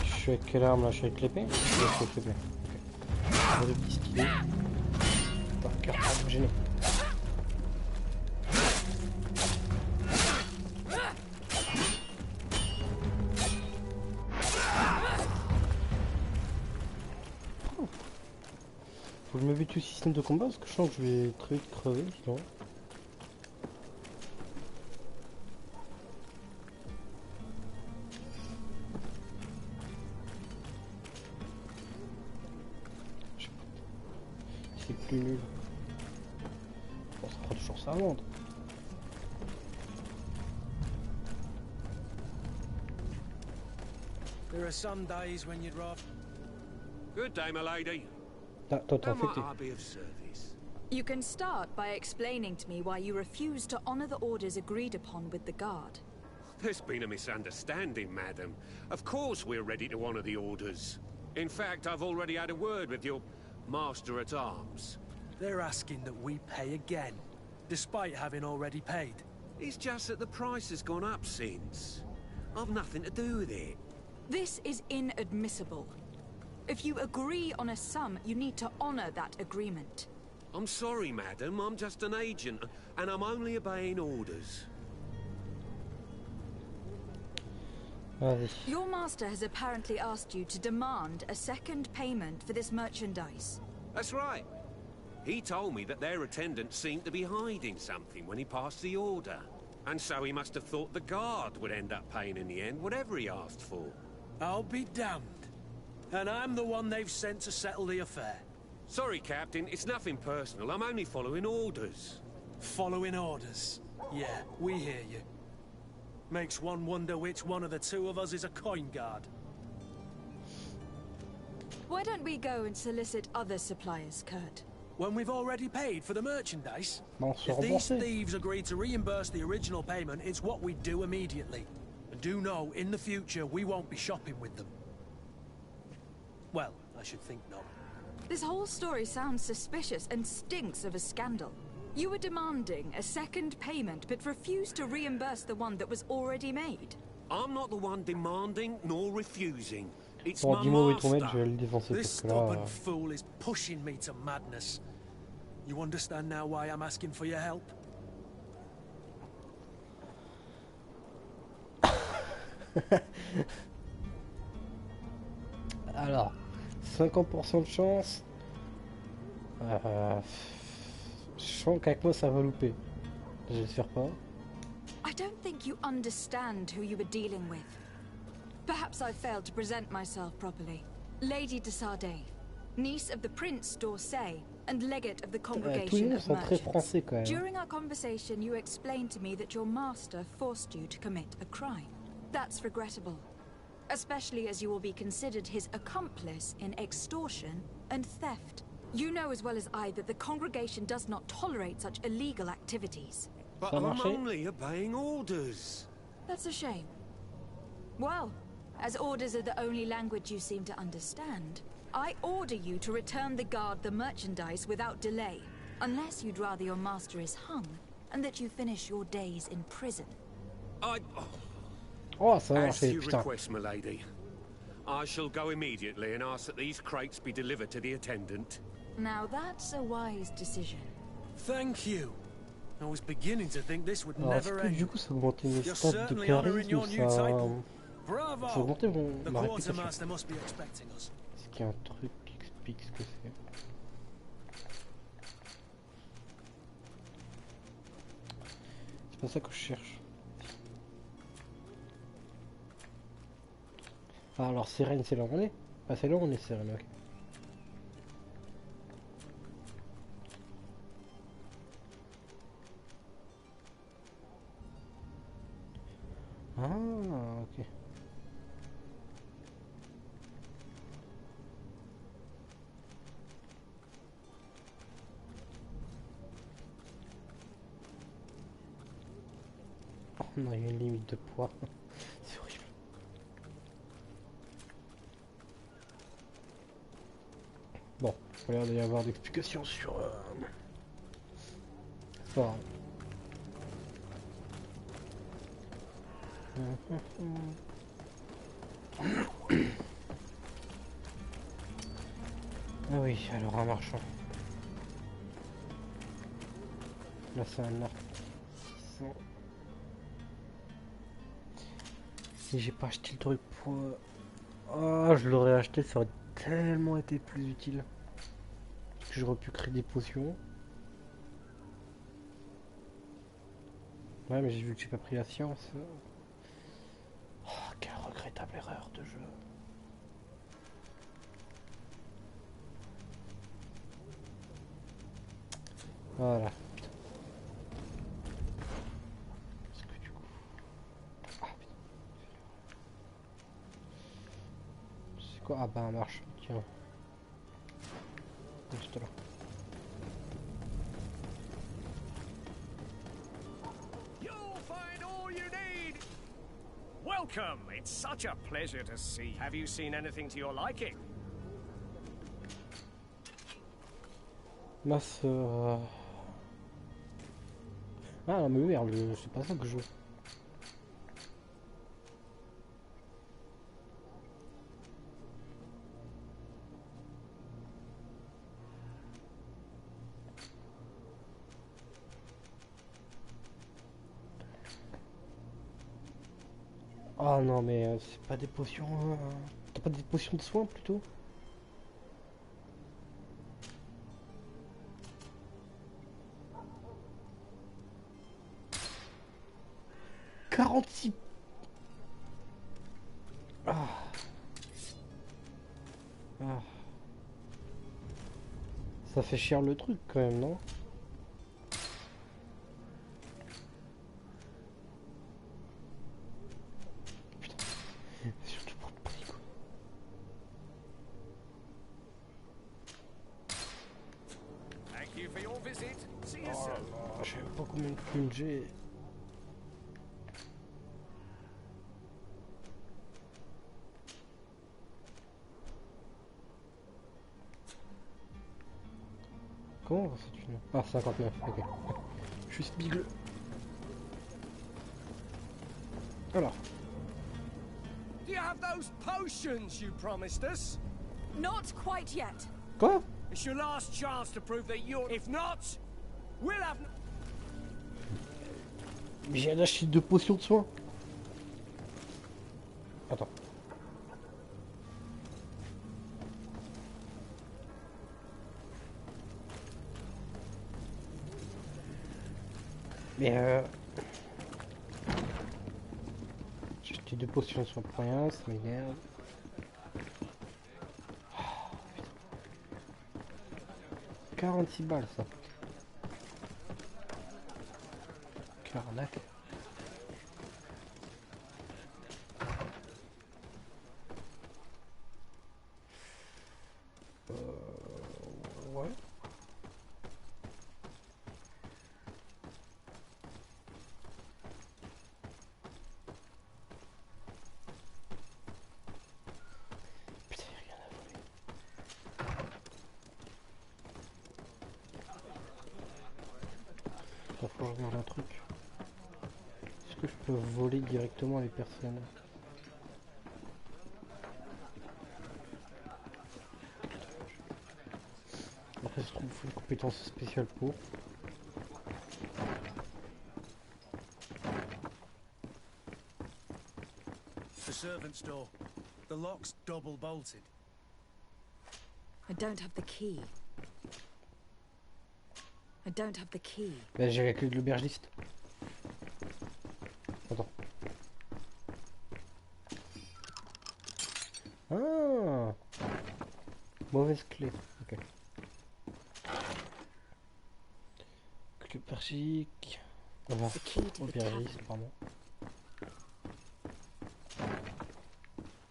[SPEAKER 2] Je suis avec quelle arme là? Je suis avec l'épée? Je suis avec l'épée. Ok. On va le distiller. Putain, cœur pas me gêner. Faut que je m'habitue au système de combat parce que je sens que je vais très vite crever sinon. C'est plus nul. Bon, ça fera toujours ça à vendre.
[SPEAKER 1] There are some days when you'd rather...
[SPEAKER 8] Good day, my lady.
[SPEAKER 2] Ah, toi t'es
[SPEAKER 8] How might
[SPEAKER 2] infecté.
[SPEAKER 8] I be of service?
[SPEAKER 3] You can start by explaining to me why you refuse to honor the orders agreed upon with the guard.
[SPEAKER 8] There's been a misunderstanding, madam. Of course we're ready to honor the orders. In fact, I've already had a word with your master-at-arms.
[SPEAKER 1] They're asking that we pay again, despite having already paid.
[SPEAKER 8] It's just that the price has gone up since. I've nothing to do with it.
[SPEAKER 3] This is inadmissible. If you agree on a sum, you need to honor that agreement.
[SPEAKER 8] I'm sorry, madam. I'm just an agent, and I'm only obeying orders.
[SPEAKER 2] Vas-y.
[SPEAKER 3] Your master has apparently asked you to demand a second payment for this merchandise.
[SPEAKER 8] That's right. He told me that their attendant seemed to be hiding something when he passed the order. And so he must have thought the guard would end up paying in the end, whatever he asked for.
[SPEAKER 1] I'll be damned. And I'm the one they've sent to settle the affair.
[SPEAKER 8] Sorry, Captain. It's nothing personal. I'm only following orders.
[SPEAKER 1] Following orders. Yeah, we hear you. Makes one wonder which one of the two of us is a coin guard.
[SPEAKER 3] Why don't we go and solicit other suppliers, Kurt?
[SPEAKER 1] When we've already paid for the merchandise?
[SPEAKER 2] On se
[SPEAKER 1] If these
[SPEAKER 2] rembourser.
[SPEAKER 1] thieves agreed to reimburse the original payment, it's what we do immediately. And do know, in the future, we won't be shopping with them. Well, I should think not.
[SPEAKER 3] This whole story sounds suspicious and stinks of a scandal. You were demanding a second payment, but refused to reimburse the one that was already made.
[SPEAKER 8] I'm not the one demanding nor refusing. It's
[SPEAKER 2] Bon,
[SPEAKER 8] my
[SPEAKER 2] dis-moi où est ton maître, je
[SPEAKER 8] master.
[SPEAKER 2] vais le défoncer
[SPEAKER 1] This
[SPEAKER 2] parce que là...
[SPEAKER 1] stubborn fool is pushing me to madness. You understand now why I'm asking for your help?
[SPEAKER 2] Alors, 50% de chance. Je sens qu'avec moi ça va louper. J'espère pas.
[SPEAKER 3] I don't think you understand who you were dealing with. Perhaps I failed to present myself properly. Lady de Sardaigne, niece of the Prince d'Orsay and legate of the
[SPEAKER 2] Tous les
[SPEAKER 3] Congregation
[SPEAKER 2] noms
[SPEAKER 3] of
[SPEAKER 2] sont très
[SPEAKER 3] Merchants.
[SPEAKER 2] français quand même.
[SPEAKER 3] During our conversation, you explained to me that your master forced you to commit a crime. That's regrettable, especially as you will be considered his accomplice in extortion and theft. You know as well as I that the congregation does not tolerate such illegal activities.
[SPEAKER 8] But
[SPEAKER 2] Ça a
[SPEAKER 8] I'm
[SPEAKER 2] marché?
[SPEAKER 8] only obeying orders.
[SPEAKER 3] That's a shame. Well, as orders are the only language you seem to understand, I order you to return the guard the merchandise without delay, unless you'd rather your master is hung, and that you finish your days in prison.
[SPEAKER 2] Oh, ça va
[SPEAKER 8] As
[SPEAKER 2] marcher,
[SPEAKER 8] you
[SPEAKER 2] putain.
[SPEAKER 8] request, my lady. I shall go immediately and ask that these crates be delivered to the attendant.
[SPEAKER 3] Now that's a wise decision.
[SPEAKER 1] Thank you. I was beginning to think this would
[SPEAKER 2] Alors, est-ce
[SPEAKER 1] never
[SPEAKER 2] que
[SPEAKER 1] end.
[SPEAKER 2] du coup ça augmentait mes
[SPEAKER 1] You're
[SPEAKER 2] stats de
[SPEAKER 1] certainly honoring
[SPEAKER 2] charisme
[SPEAKER 1] your
[SPEAKER 2] ou
[SPEAKER 1] new
[SPEAKER 2] ça...
[SPEAKER 1] title.
[SPEAKER 2] Ça
[SPEAKER 1] Bravo!
[SPEAKER 2] augmentait
[SPEAKER 1] The
[SPEAKER 2] ma réputation?
[SPEAKER 1] quartermaster must be expecting us.
[SPEAKER 2] Est-ce qu'il y a un truc qui explique ce que c'est? C'est pas ça que je cherche. Ah, alors Sérène, c'est là où on est? Ah, c'est là où on est, Sérène, ok. Ah, ok. On a une limite de poids. C'est horrible. Bon, il a l'air d'y avoir d'explications sur... C'est pas grave. Ah oui, alors un marchand. Là c'est un arc. 600. Si j'ai pas acheté le truc pour... Ah, je l'aurais acheté, ça aurait tellement été plus utile. Parce que j'aurais pu créer des potions. Ouais, mais j'ai vu que j'ai pas pris la science. Oh, quelle regrettable erreur de jeu. Voilà. Parce que du coup... Ah putain. C'est quoi? Ah bah un marche. Tiens. Juste là.
[SPEAKER 6] You'll find all you need. Welcome. It's such a pleasure to see. Have you seen anything to your liking?
[SPEAKER 2] Ma sœur... Ah non mais merde, c'est pas ça que je joue. Ah non mais c'est pas des potions... T'as pas des potions de soins plutôt? Ah. Ah. Ça fait cher le truc quand même, non? Je sais pas combien de plumes j'ai. Comment on va cette une? Ah, 59, ok. Je suis spigle. Alors.
[SPEAKER 6] Do you have those potions you promised us?
[SPEAKER 7] Not quite yet.
[SPEAKER 2] Quoi?
[SPEAKER 6] It's your last chance to prove that you're... If not, we'll have...
[SPEAKER 2] Mais j'ai acheté 2 potions de soin. Attends. Mais j'ai acheté 2 potions de soin pour rien, ça m'énerve. Oh, 46 balles ça. Quelle arnaque. Ouais. Putain, y'a rien à voler. Faut que je regarde un truc. Est-ce que je peux voler directement les personnes? Après, je trouve une compétence spéciale pour.
[SPEAKER 1] The servant's door. The lock's double bolted.
[SPEAKER 3] I don't have the key. I don't have the key.
[SPEAKER 2] Là, j'ai la clé de l'aubergiste. Attends. Ah, mauvaise clé. Ok. Clé persique. Voilà. Aubergiste, pardon.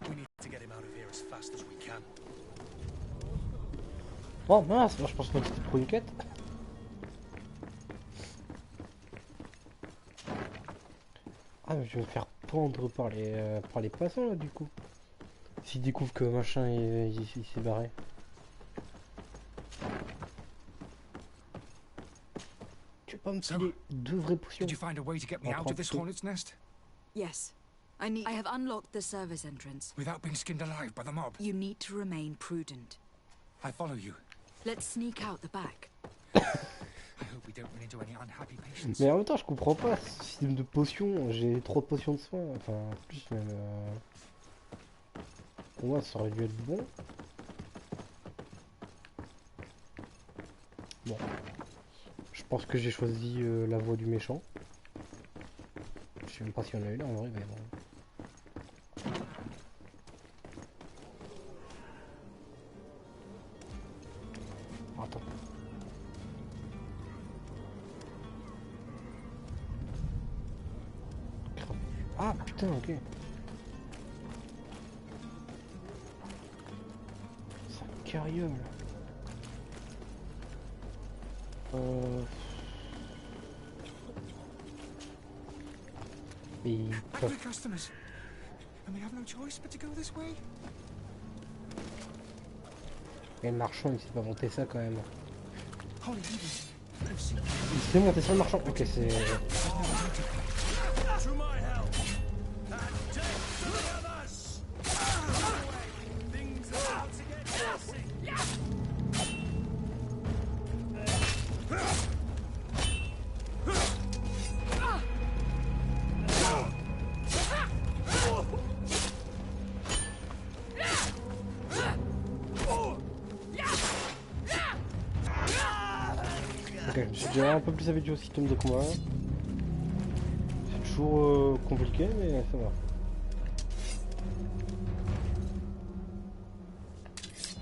[SPEAKER 1] We need to get him out of here as fast as we can.
[SPEAKER 2] Oh mince, moi je pense que c'était pour une quête. Ah mais je vais me faire pendre par les poissons là du coup. S'ils découvrent que machin il s'est barré. Tu peux pas me filer 2 vraies potions?
[SPEAKER 5] Did you find a way to get me out of this hornet's nest?
[SPEAKER 3] Yes. I have unlocked the service entrance.
[SPEAKER 5] Without being skinned alive by the mob?
[SPEAKER 3] You need to remain prudent.
[SPEAKER 5] I follow you.
[SPEAKER 3] Let's sneak out the back.
[SPEAKER 5] I hope we don't run into any unhappy patients.
[SPEAKER 2] Mais en même temps je comprends pas ce système de potions, j'ai 3 potions de soin, enfin plus même pour moi ça aurait dû être bon. Bon. Je pense que j'ai choisi la voie du méchant. Je sais même pas s'il y en a eu là en vrai mais bon. Attends. Ah putain, ok. Ça carriole. Mais
[SPEAKER 5] Angry customers. And we have no choice but to go this way.
[SPEAKER 2] et le marchand il s'est pas monté ça quand même.
[SPEAKER 5] Holy heavens. I've seen
[SPEAKER 2] Il s'est monté ça le marchand. Ok c'est.
[SPEAKER 1] To my help! And take to the others! Things are about to get messy!
[SPEAKER 2] Ok, je suis déjà un peu plus habitué au système de combat. C'est toujours compliqué mais ça va.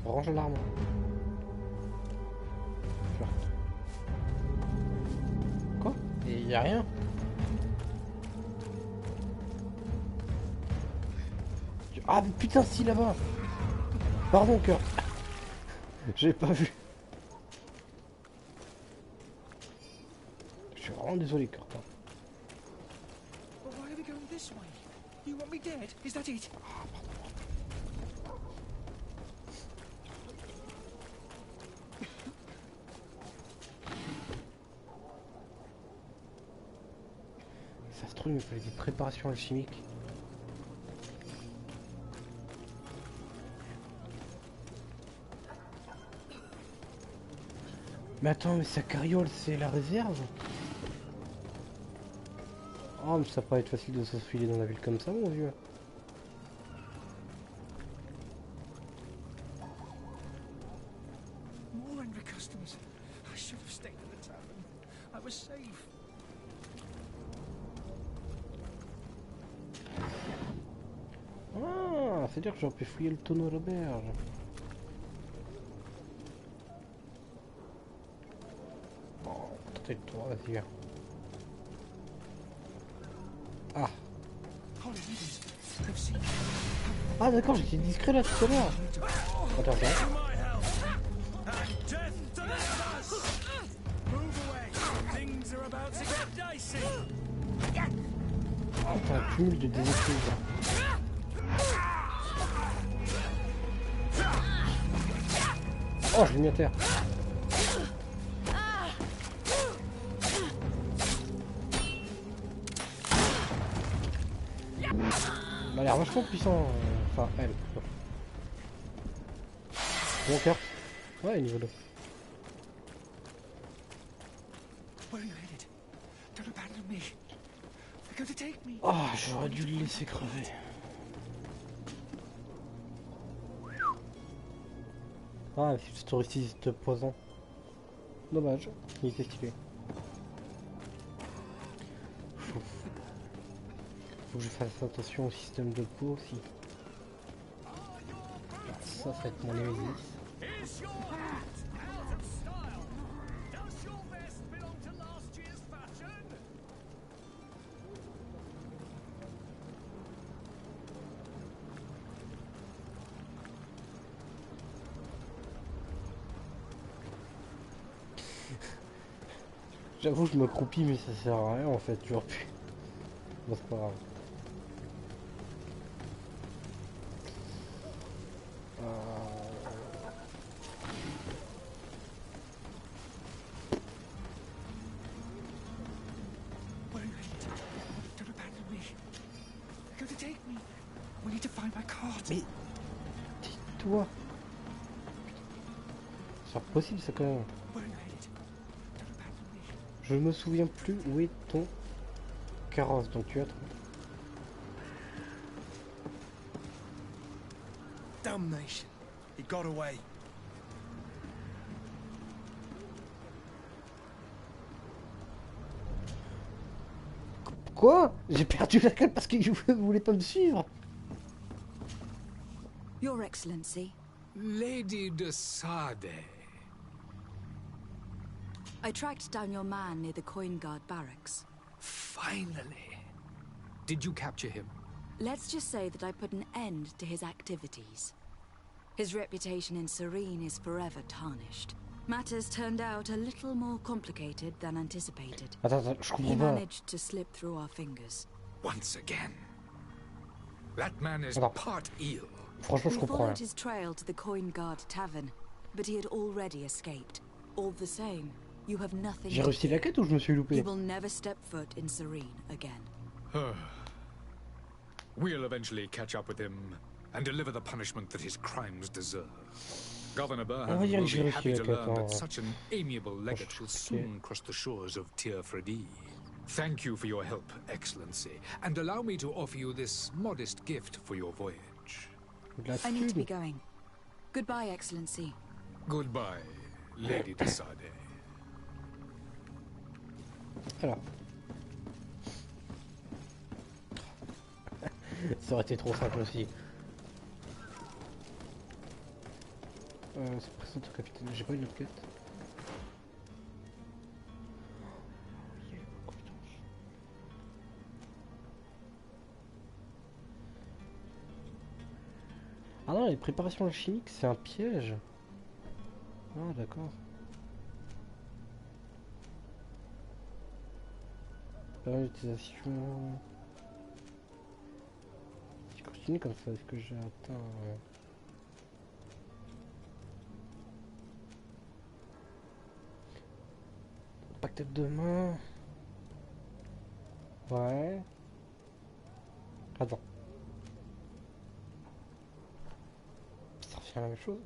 [SPEAKER 2] Range l'arme. Quoi? Et y a rien? Ah mais putain si là-bas. Pardon cœur. J'ai pas vu. vraiment désolé, Kurt.
[SPEAKER 5] But why are we going this way? You want me dead? Is that it?
[SPEAKER 2] Ça se trouve, il me fallait des préparations alchimiques. Mais attends, mais sa carriole, c'est la réserve? Oh, mais ça va pas être facile de s'enfiler dans la ville comme ça, mon vieux.
[SPEAKER 5] More Henry Customs. I should have stayed at the tavern. I was safe.
[SPEAKER 2] Ah, c'est-à-dire que j'aurais pu fouiller le tonneau à l'auberge. Bon, tenter le tour, vas-y. Ah. Ah d'accord, j'étais discret là tout à l'heure. Attends, attends. Oh, t'as un cumul de déséquilibre. Oh, je l'ai mis à terre. Il a l'air vachement puissant. Enfin, elle. Bon cœur. Ouais, niveau 2. Oh, j'aurais dû le laisser crever. Ah, c'est touriste de poison. Dommage, il était stylé. Faut que je fasse attention au système de peau aussi. Ça va être mon némésis. J'avoue, je me croupis, mais ça sert à rien en fait, tu vois. Bon, c'est pas grave. Mais tais-toi. C'est pas possible ça quand même. Je me souviens plus où est ton carrosse, donc tu as trouvé.
[SPEAKER 1] Damnation. He got away.
[SPEAKER 2] Quoi? J'ai perdu la cale parce qu'il voulait pas me suivre.
[SPEAKER 3] Your Excellency,
[SPEAKER 4] Lady de Sade.
[SPEAKER 3] I tracked down your man near the Coin Guard barracks.
[SPEAKER 4] Finally. Did you capture him?
[SPEAKER 3] Let's just say that I put an end to his activities. His reputation in Serene is forever tarnished. Matters turned out a little more complicated than anticipated.
[SPEAKER 2] Attends, je comprends
[SPEAKER 3] He
[SPEAKER 2] pas.
[SPEAKER 3] managed to slip through our fingers.
[SPEAKER 4] Once again. That man is
[SPEAKER 2] Attends.
[SPEAKER 4] part eel.
[SPEAKER 2] Franchement, je
[SPEAKER 3] We
[SPEAKER 2] comprends
[SPEAKER 3] followed
[SPEAKER 2] rien.
[SPEAKER 3] his trail to the Coin Guard tavern, but he had already escaped. All the same, you have nothing
[SPEAKER 2] J'ai
[SPEAKER 3] to
[SPEAKER 2] réussi la quête ou je me suis
[SPEAKER 3] You
[SPEAKER 2] loupé?
[SPEAKER 3] will never step foot in Serene again.
[SPEAKER 4] We'll eventually catch up with him and deliver the punishment that his crimes deserve. Governor Burhan
[SPEAKER 2] va dire
[SPEAKER 4] will
[SPEAKER 2] que j'ai
[SPEAKER 4] be
[SPEAKER 2] réussi
[SPEAKER 4] happy
[SPEAKER 2] la
[SPEAKER 4] to
[SPEAKER 2] quête,
[SPEAKER 4] learn
[SPEAKER 2] hein.
[SPEAKER 4] that such an amiable legate will soon cross the shores of Tir Fredi. Thank you for your help, Excellency, and allow me to offer you this modest gift for your voyage.
[SPEAKER 2] De la
[SPEAKER 3] I need to be
[SPEAKER 2] thune.
[SPEAKER 3] going. Goodbye, Excellency.
[SPEAKER 4] Goodbye, Lady de Sade.
[SPEAKER 2] Alors. Ça aurait été trop simple aussi. C'est présent au capitaine. J'ai pas une autre quête. Ah non, les préparations alchimiques, c'est un piège. Ah d'accord. Période d'utilisation. Si je continue comme ça, est-ce que j'ai atteint... Pacte de main. Ouais. Attends. Ça revient à la même chose.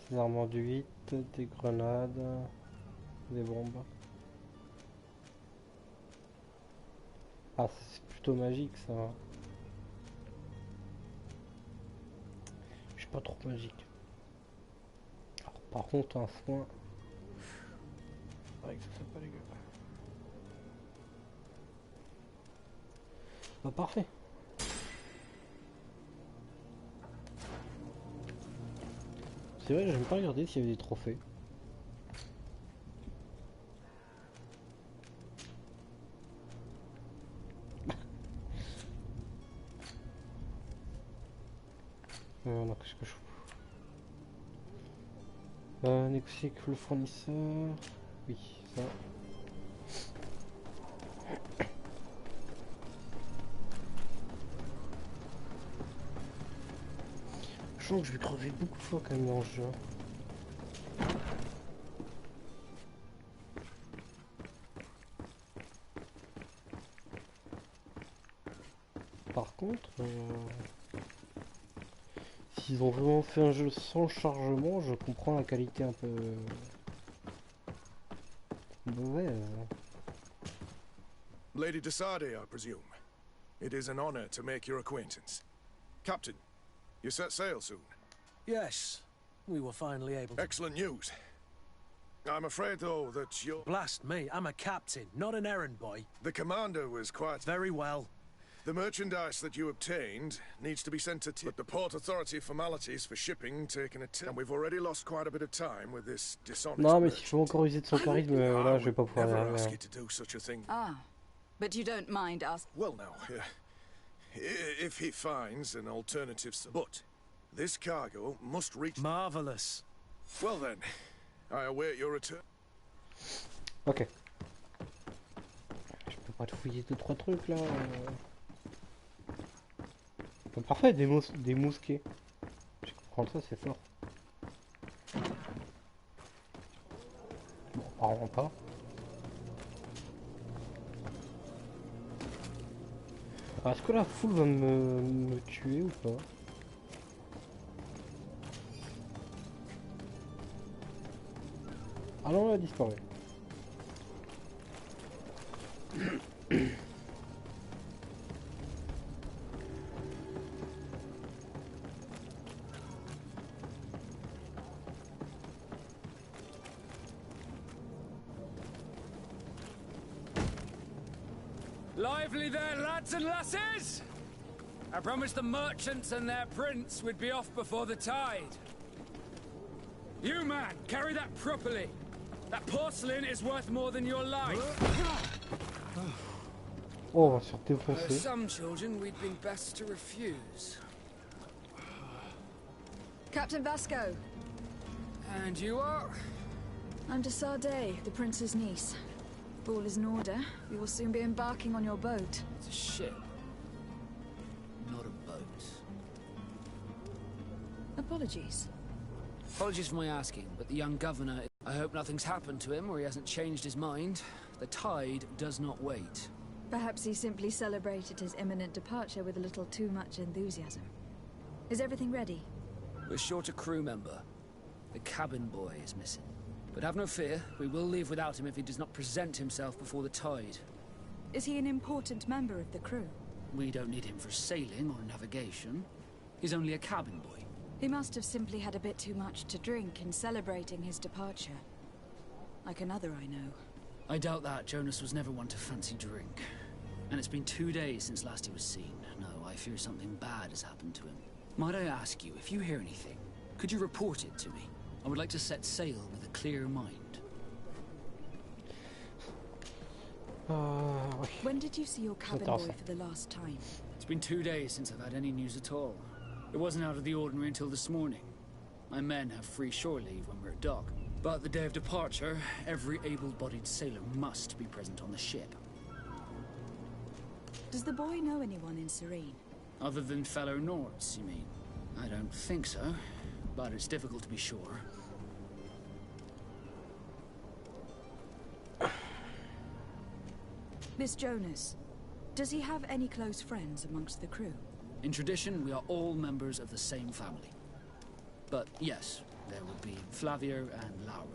[SPEAKER 2] Des armes du 8, des grenades, des bombes. Ah, c'est plutôt magique ça. Je suis pas trop magique. Alors, par contre, un soin. Ouais, que ça soit pas dégueu. Bah, parfait. C'est vrai, j'aime pas regarder s'il y avait des trophées. Non, qu'est-ce que je fous? Négocier avec le fournisseur. Oui, ça. Je sens que je vais crever beaucoup de fois quand même dans ce jeu. Par contre, s'ils ont vraiment fait un jeu sans chargement, je comprends la qualité un peu mauvaise.
[SPEAKER 9] Lady Decouverte, I presume. It is an honor to make your acquaintance. Captain, you set sail soon?
[SPEAKER 1] Yes, we were finally able to...
[SPEAKER 9] Excellent news. I'm afraid, though, that you're...
[SPEAKER 1] Blast me, I'm a captain, not an errand boy.
[SPEAKER 9] The commander was quite...
[SPEAKER 1] Very well.
[SPEAKER 9] The merchandise that you obtained needs to be sent to... But the Port Authority formalities for shipping taken a time. And we've already lost quite a bit of time with this dishonest
[SPEAKER 2] Non, mais s'il faut encore user de son charisme, là, je vais pas pouvoir y
[SPEAKER 9] never ask
[SPEAKER 2] arriver.
[SPEAKER 9] you to do such a thing.
[SPEAKER 3] Ah, but you don't mind us.
[SPEAKER 9] Well, now, if he finds an alternative... But this cargo must reach...
[SPEAKER 1] Marvelous.
[SPEAKER 9] Well then, I await your return.
[SPEAKER 2] Ok. Je peux pas te fouiller 2-3 trucs là. Bah, parfait, des mousquets. Je comprends ça, c'est fort. Bon, apparemment pas. Alors, est-ce que la foule va me tuer ou pas? Ah non, elle a disparu.
[SPEAKER 6] Lively there, lads and lasses! I promised the merchants and their prince we'd be off before the tide. You, man, carry that properly. That porcelain is worth more than your life.
[SPEAKER 2] Oh, on va se faire défoncer.
[SPEAKER 6] Some children we'd been best to refuse.
[SPEAKER 3] Captain Vasco,
[SPEAKER 6] And you are?
[SPEAKER 3] I'm Decouverte, the prince's niece. If all is in order, we will soon be embarking on your boat.
[SPEAKER 6] It's a ship, not a boat.
[SPEAKER 3] Apologies.
[SPEAKER 6] Apologies for my asking, but the young governor... I hope nothing's happened to him or he hasn't changed his mind. The tide does not wait.
[SPEAKER 3] Perhaps he simply celebrated his imminent departure with a little too much enthusiasm. Is everything ready?
[SPEAKER 6] We're short a crew member. The cabin boy is missing. But have no fear, we will leave without him if he does not present himself before the tide.
[SPEAKER 3] Is he an important member of the crew?
[SPEAKER 6] We don't need him for sailing or navigation. He's only a cabin boy.
[SPEAKER 3] He must have simply had a bit too much to drink in celebrating his departure. Like another I know.
[SPEAKER 6] I doubt that. Jonas was never one to fancy drink. And it's been 2 days since last he was seen. No, I fear something bad has happened to him. Might I ask you, if you hear anything, could you report it to me? I would like to set sail with a clear mind.
[SPEAKER 3] When did you see your cabin boy for the last time?
[SPEAKER 6] It's been 2 days since I've had any news at all. It wasn't out of the ordinary until this morning. My men have free shore leave when we're at dock. But the day of departure, every able-bodied sailor must be present on the ship.
[SPEAKER 3] Does the boy know anyone in Serene?
[SPEAKER 6] Other than fellow Nords, you mean? I don't think so, but it's difficult to be sure.
[SPEAKER 3] This Jonas, does he have any close friends amongst the crew?
[SPEAKER 6] In tradition, we are all members of the same family. But yes, there would be Flavio and Lauro.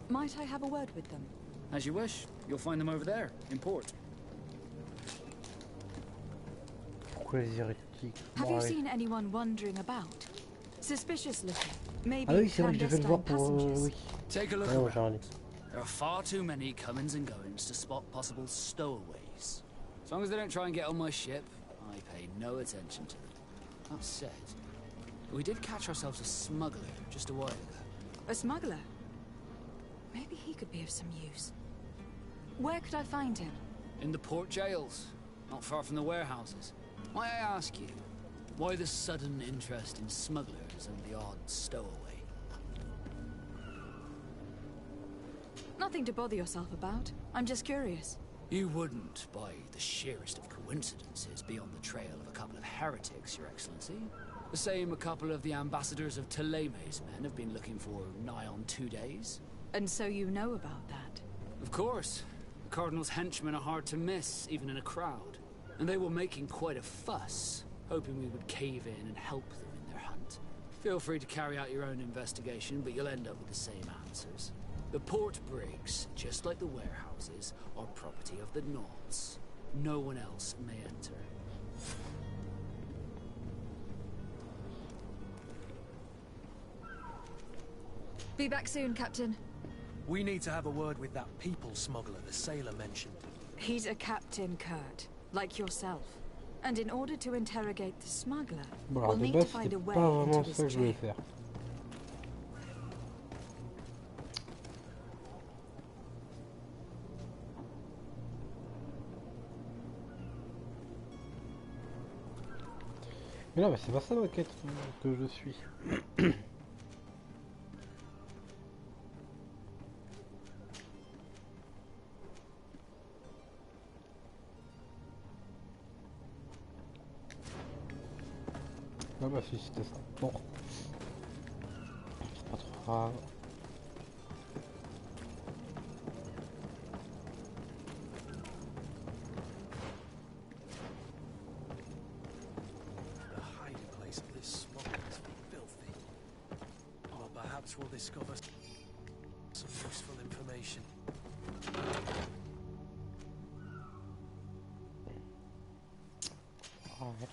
[SPEAKER 3] Might I have a word with them?
[SPEAKER 6] As you wish. You'll find them over there, in port.
[SPEAKER 3] Have you seen anyone wandering about? Suspicious looking. Maybe
[SPEAKER 2] Ah oui, c'est vrai que je vais le voir pour...
[SPEAKER 3] passengers.
[SPEAKER 2] oui.
[SPEAKER 6] Take a look
[SPEAKER 2] Ouais,
[SPEAKER 6] around.
[SPEAKER 2] j'en ai.
[SPEAKER 6] There are far too many comings and goings to spot possible stowaways. As long as they don't try and get on my ship, I pay no attention to them. That said, we did catch ourselves a smuggler just a while ago.
[SPEAKER 3] A smuggler? Maybe he could be of some use. Where could I find him?
[SPEAKER 6] In the port jails, not far from the warehouses. Might I ask you, why the sudden interest in smugglers and the odd stowaway?
[SPEAKER 3] Nothing to bother yourself about. I'm just curious.
[SPEAKER 6] You wouldn't, by the sheerest of coincidences, be on the trail of a couple of heretics, Your Excellency. The same a couple of the ambassadors of Teleme's men have been looking for nigh on 2 days.
[SPEAKER 3] And so you know about that?
[SPEAKER 6] Of course. The Cardinal's henchmen are hard to miss, even in a crowd. And they were making quite a fuss, hoping we would cave in and help them in their hunt. Feel free to carry out your own investigation, but you'll end up with the same answers. The port brigs, just like the warehouses, are property of the Nords. No one else may enter.
[SPEAKER 3] Be back soon, Captain.
[SPEAKER 1] We need to have a word with that people smuggler the sailor mentioned.
[SPEAKER 3] He's a captain, Kurt, like yourself. And in order to interrogate the smuggler,
[SPEAKER 2] Bon,
[SPEAKER 3] we'll
[SPEAKER 2] alors de
[SPEAKER 3] need to
[SPEAKER 2] base,
[SPEAKER 3] find
[SPEAKER 2] c'était
[SPEAKER 3] a way
[SPEAKER 2] pas
[SPEAKER 3] into
[SPEAKER 2] vraiment
[SPEAKER 3] his
[SPEAKER 2] ça que je voulais
[SPEAKER 3] jail.
[SPEAKER 2] faire. Mais non, mais c'est pas ça la quête que je suis. Ah bah si, c'était ça. Bon. C'est pas trop grave.
[SPEAKER 1] The hiding place of this smuggler must be filthy. Well, perhaps we'll discover some useful information.
[SPEAKER 2] Ouais.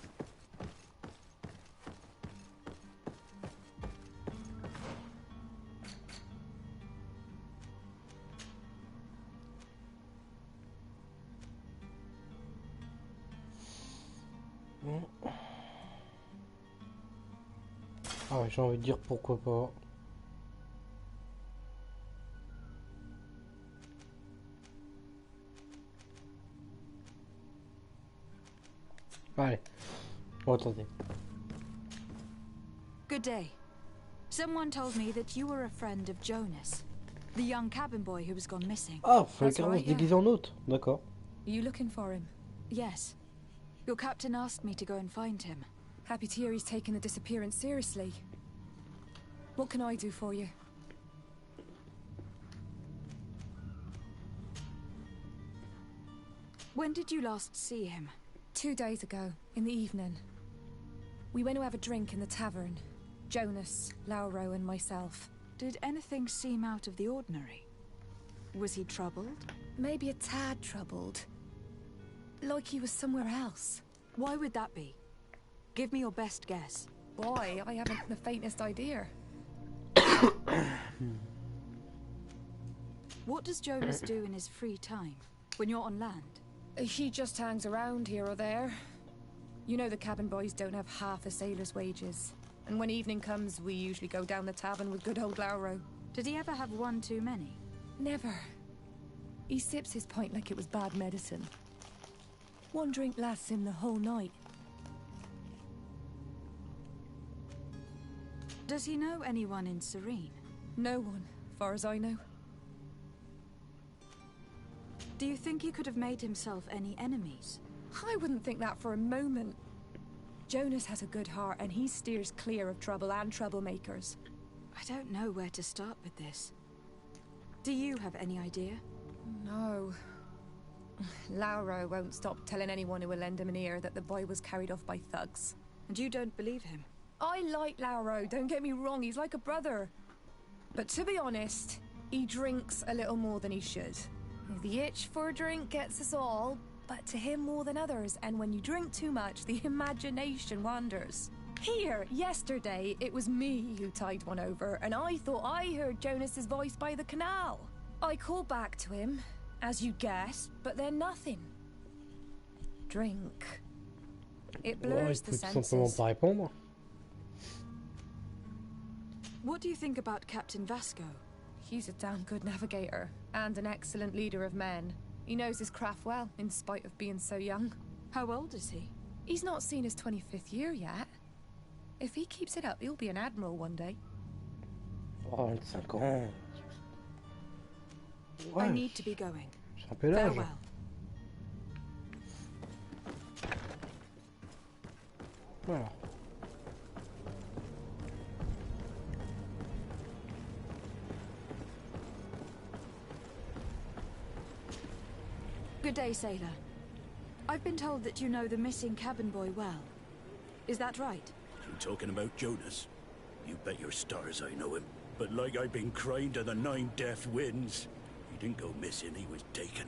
[SPEAKER 2] Ah, j'ai envie de dire pourquoi pas. Allez, on va tenter.
[SPEAKER 3] Good day. Someone told me that you were a friend of Jonas, the young cabin boy who was gone missing.
[SPEAKER 2] Ah, fallait
[SPEAKER 3] That's
[SPEAKER 2] carrément
[SPEAKER 3] right,
[SPEAKER 2] se déguiser en hôte. D'accord.
[SPEAKER 10] Are you looking for him?
[SPEAKER 3] Yes. Your captain asked me to go and find him.
[SPEAKER 10] Happy to hear he's taken the disappearance seriously. What can I do for you?
[SPEAKER 3] When did you last see him?
[SPEAKER 10] 2 days ago, in the evening. We went to have a drink in the tavern. Jonas, Lauro and myself.
[SPEAKER 3] Did anything seem out of the ordinary? Was he troubled?
[SPEAKER 10] Maybe a tad troubled. Like he was somewhere else.
[SPEAKER 3] Why would that be? Give me your best guess.
[SPEAKER 10] Why? I haven't the faintest idea.
[SPEAKER 3] What does Jonas do in his free time, when you're on land?
[SPEAKER 10] He just hangs around here or there. You know the cabin boys don't have half a sailor's wages. And when evening comes, we usually go down the tavern with good old Lauro.
[SPEAKER 3] Did he ever have one too many?
[SPEAKER 10] Never. He sips his pint like it was bad medicine. One drink lasts him the whole night.
[SPEAKER 3] Does he know anyone in Serene?
[SPEAKER 10] No one. far as I know.
[SPEAKER 3] Do you think he could have made himself any enemies?
[SPEAKER 10] I wouldn't think that for a moment. Jonas has a good heart and he steers clear of trouble and troublemakers.
[SPEAKER 3] I don't know where to start with this. Do you have any idea?
[SPEAKER 10] No. Lauro won't stop telling anyone who will lend him an ear that the boy was carried off by thugs.
[SPEAKER 3] And you don't believe him?
[SPEAKER 10] I like Lauro, don't get me wrong, he's like a brother. But to be honest, he drinks a little more than he should. The itch for a drink gets us all, but to him more than others, and when you drink too much, the imagination wanders. Here, yesterday, it was me who tied one over, and I thought I heard Jonas's voice by the canal. I called back to him, as you guessed, but then nothing. Drink. It blurs the senses.
[SPEAKER 3] What do you think about Captain Vasco?
[SPEAKER 10] He's a damn good navigator, and an excellent leader of men. He knows his craft well, in spite of being so young.
[SPEAKER 3] How old is he?
[SPEAKER 10] He's not seen his 25th year yet. If he keeps it up, he'll be an admiral one day.
[SPEAKER 2] Oh, 25 ans.
[SPEAKER 3] I need to be going.
[SPEAKER 2] C'est un peu l'âge.
[SPEAKER 3] Farewell.
[SPEAKER 2] Voilà.
[SPEAKER 3] Good day, sailor. I've been told that you know the missing cabin boy well. Is that right?
[SPEAKER 11] You talking about Jonas? You bet your stars I know him. But like I've been crying to the 9 death winds, he didn't go missing, he was taken.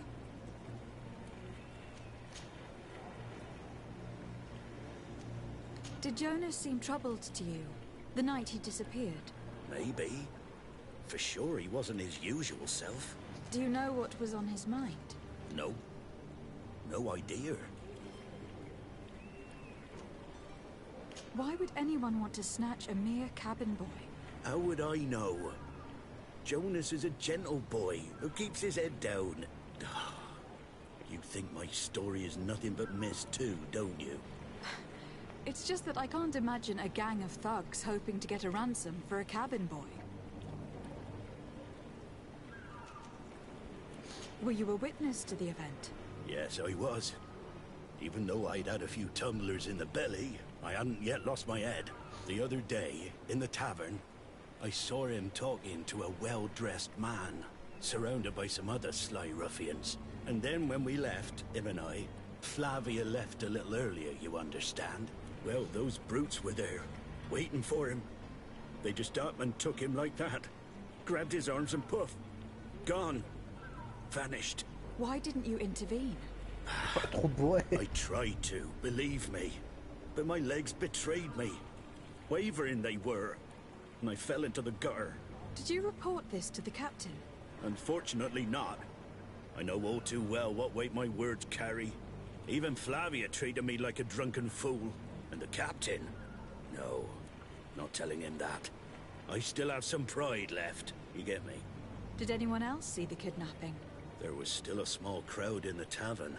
[SPEAKER 3] Did Jonas seem troubled to you the night he disappeared?
[SPEAKER 11] Maybe. For sure he wasn't his usual self.
[SPEAKER 3] Do you know what was on his mind?
[SPEAKER 11] No. No idea.
[SPEAKER 3] Why would anyone want to snatch a mere cabin boy?
[SPEAKER 11] How would I know? Jonas is a gentle boy who keeps his head down. You think my story is nothing but mist too, don't you?
[SPEAKER 3] It's just that I can't imagine a gang of thugs hoping to get a ransom for a cabin boy. Were you a witness to the event?
[SPEAKER 11] Yes, I was. Even though I'd had a few tumblers in the belly, I hadn't yet lost my head. The other day, in the tavern, I saw him talking to a well-dressed man, surrounded by some other sly ruffians. And then when we left, him and I, Flavia left a little earlier, you understand. Well, those brutes were there, waiting for him. They just up and took him like that. Grabbed his arms and poof. Gone. Vanished.
[SPEAKER 3] Why didn't you intervene?
[SPEAKER 11] I tried to, believe me. But my legs betrayed me. Wavering they were. And I fell into the gutter.
[SPEAKER 3] Did you report this to the captain?
[SPEAKER 11] Unfortunately not. I know all too well what weight my words carry. Even Flavia treated me like a drunken fool. And the captain? No, not telling him that. I still have some pride left, you get me?
[SPEAKER 3] Did anyone else see the kidnapping?
[SPEAKER 11] There was still a small crowd in the tavern.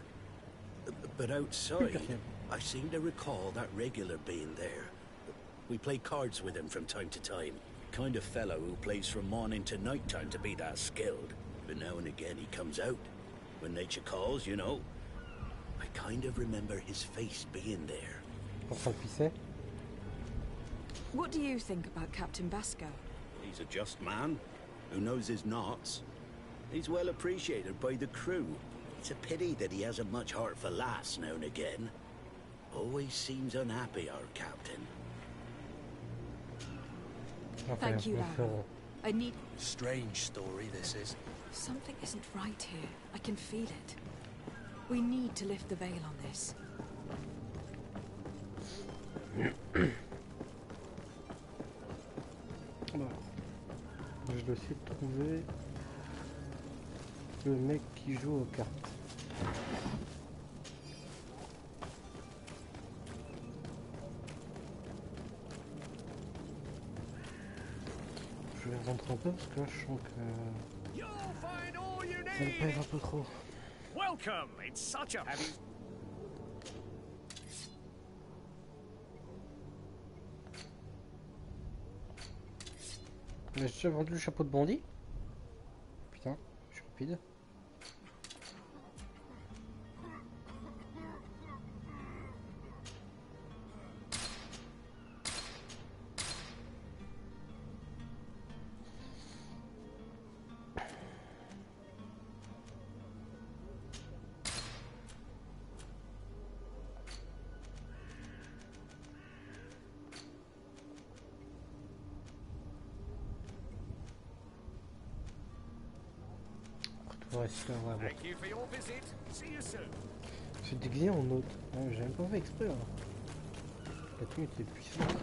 [SPEAKER 11] But outside, I seem to recall that regular being there. We play cards with him from time to time. Kind of fellow who plays from morning to night time to be that skilled. But now and again he comes out. When nature calls, you know. I kind of remember his face being there.
[SPEAKER 3] What do you think about Captain Vasco?
[SPEAKER 11] He's a just man who knows his knots. He's well appreciated by the crew. It's a pity that he hasn't much heart for laughs now and again. Always seems unhappy, our captain.
[SPEAKER 3] Thank you, Lara. I need...
[SPEAKER 1] Strange story, this is.
[SPEAKER 3] Something isn't right here. I can feel it. We need to lift the veil on this.
[SPEAKER 2] Je dois essayer de trouver le mec qui joue aux cartes. Je vais rentrer un peu parce que là je sens que ça me pèse un peu trop.
[SPEAKER 5] Welcome. It's such a heavy.
[SPEAKER 2] Mais j'ai déjà vendu le chapeau de bandit. rapide. Ouais, super, ouais, bon. Je suis déguisé en hôte. Ouais, j'ai même pas fait exprès là. La tenue était puissante.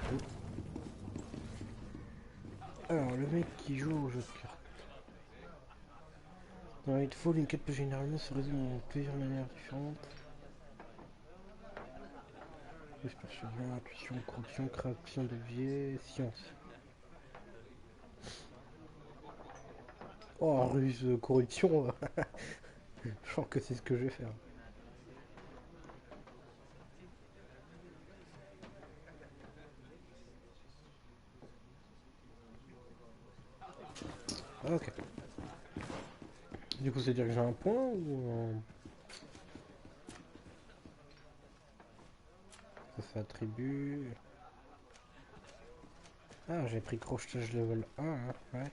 [SPEAKER 2] Alors, le mec qui joue au jeu de cartes. Dans GreedFall, une quête peut généralement se résume en plusieurs manières différentes. Persuasion, intuition, corruption, création d'objets, science. Oh, ruse, corruption. Je pense que c'est ce que je vais faire. Ok. Du coup, c'est dire que j'ai un point ou ça fait attribut. Ah, j'ai pris crochetage level 1, hein, ouais.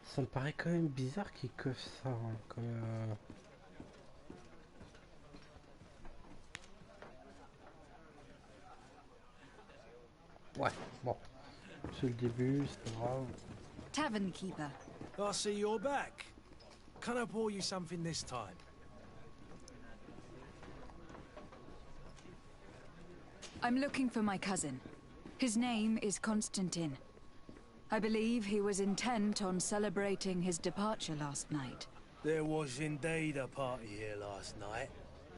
[SPEAKER 2] Ça me paraît quand même bizarre qu'ils coffrent ça, hein, comme ouais, bon. C'est le début, c'est pas grave.
[SPEAKER 3] Tavern keeper.
[SPEAKER 1] I see you're back. Can I pour you something this time?
[SPEAKER 3] I'm looking for my cousin. His name is Constantine. I believe he was intent on celebrating his departure last night.
[SPEAKER 1] There was indeed a party here last night,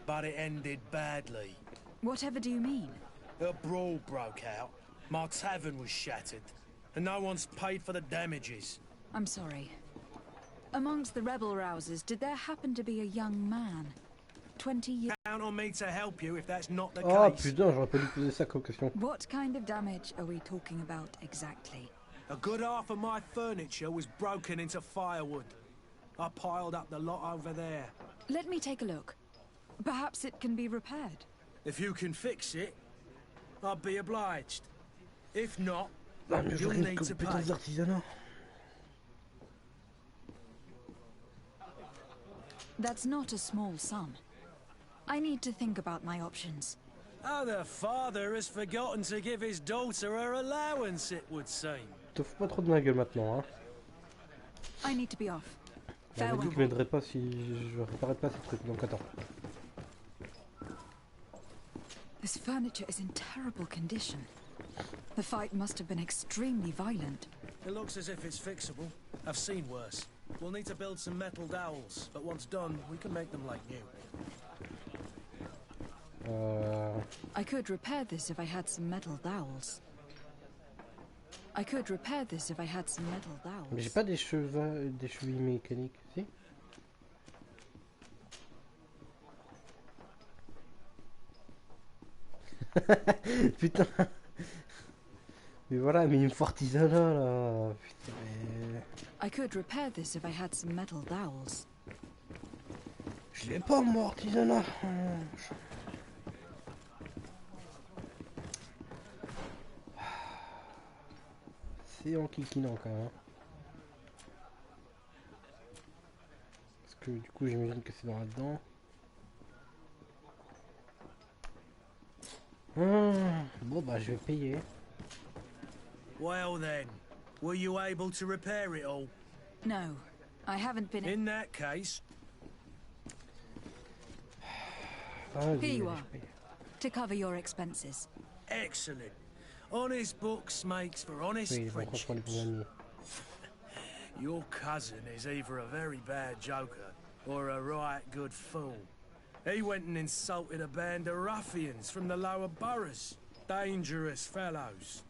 [SPEAKER 1] but it ended badly.
[SPEAKER 3] Whatever do you mean?
[SPEAKER 1] A brawl broke out. My tavern was shattered, and no one's paid for the damages.
[SPEAKER 3] I'm sorry. Amongst the rebel rousers, did there happen to be a young man? 20 years...
[SPEAKER 1] Count on me to help you if that's not the
[SPEAKER 2] Oh
[SPEAKER 1] case.
[SPEAKER 2] putain, j'aurais pas dû poser ça comme question.
[SPEAKER 3] What kind of damage are we talking about exactly?
[SPEAKER 1] A good half of my furniture was broken into firewood. I piled up the lot over there.
[SPEAKER 3] Let me take a look. Perhaps it can be repaired.
[SPEAKER 1] If you can fix it, I'd be obliged. If not,
[SPEAKER 2] Ah, mais
[SPEAKER 1] you'll
[SPEAKER 2] j'aurais une
[SPEAKER 1] need to pay.
[SPEAKER 2] compétence d'artisanat.
[SPEAKER 3] That's not a small sum. I need to think about my options.
[SPEAKER 1] Oh, the father has forgotten to give his daughter her allowance, it would seem.
[SPEAKER 2] Te fous pas trop de ma gueule maintenant, hein.
[SPEAKER 3] I need to be off.
[SPEAKER 2] Il m'a dit
[SPEAKER 3] Farewell.
[SPEAKER 2] qu'il m'aiderait pas si je réparais pas ces trucs, donc attends.
[SPEAKER 3] This furniture is in terrible condition. The fight must have been extremely violent.
[SPEAKER 1] It looks as if it's fixable. I've seen worse. We'll need to build some metal dowels, but once done, we can make them like new.
[SPEAKER 3] I could repair this if I had some metal dowels.
[SPEAKER 2] Mais j'ai pas des chevilles mécaniques, si? Putain. Mais voilà, mais il me faut artisanat là. Putain, mais...
[SPEAKER 3] I could repair this if I had some metal dowels.
[SPEAKER 2] Je l'ai pas moi, artisanat. C'est enquiquinant quand même. Parce que du coup j'imagine que c'est dans là-dedans. Bon bah je vais payer.
[SPEAKER 1] Well then, were you able to repair it all?
[SPEAKER 3] No, I haven't been...
[SPEAKER 1] In that case...
[SPEAKER 3] Here you are, to cover your expenses.
[SPEAKER 1] Excellent. Honest books makes for honest friendships. Your cousin is either a very bad joker or a right good fool. He went and insulted a band of ruffians from the lower boroughs. Dangerous fellows.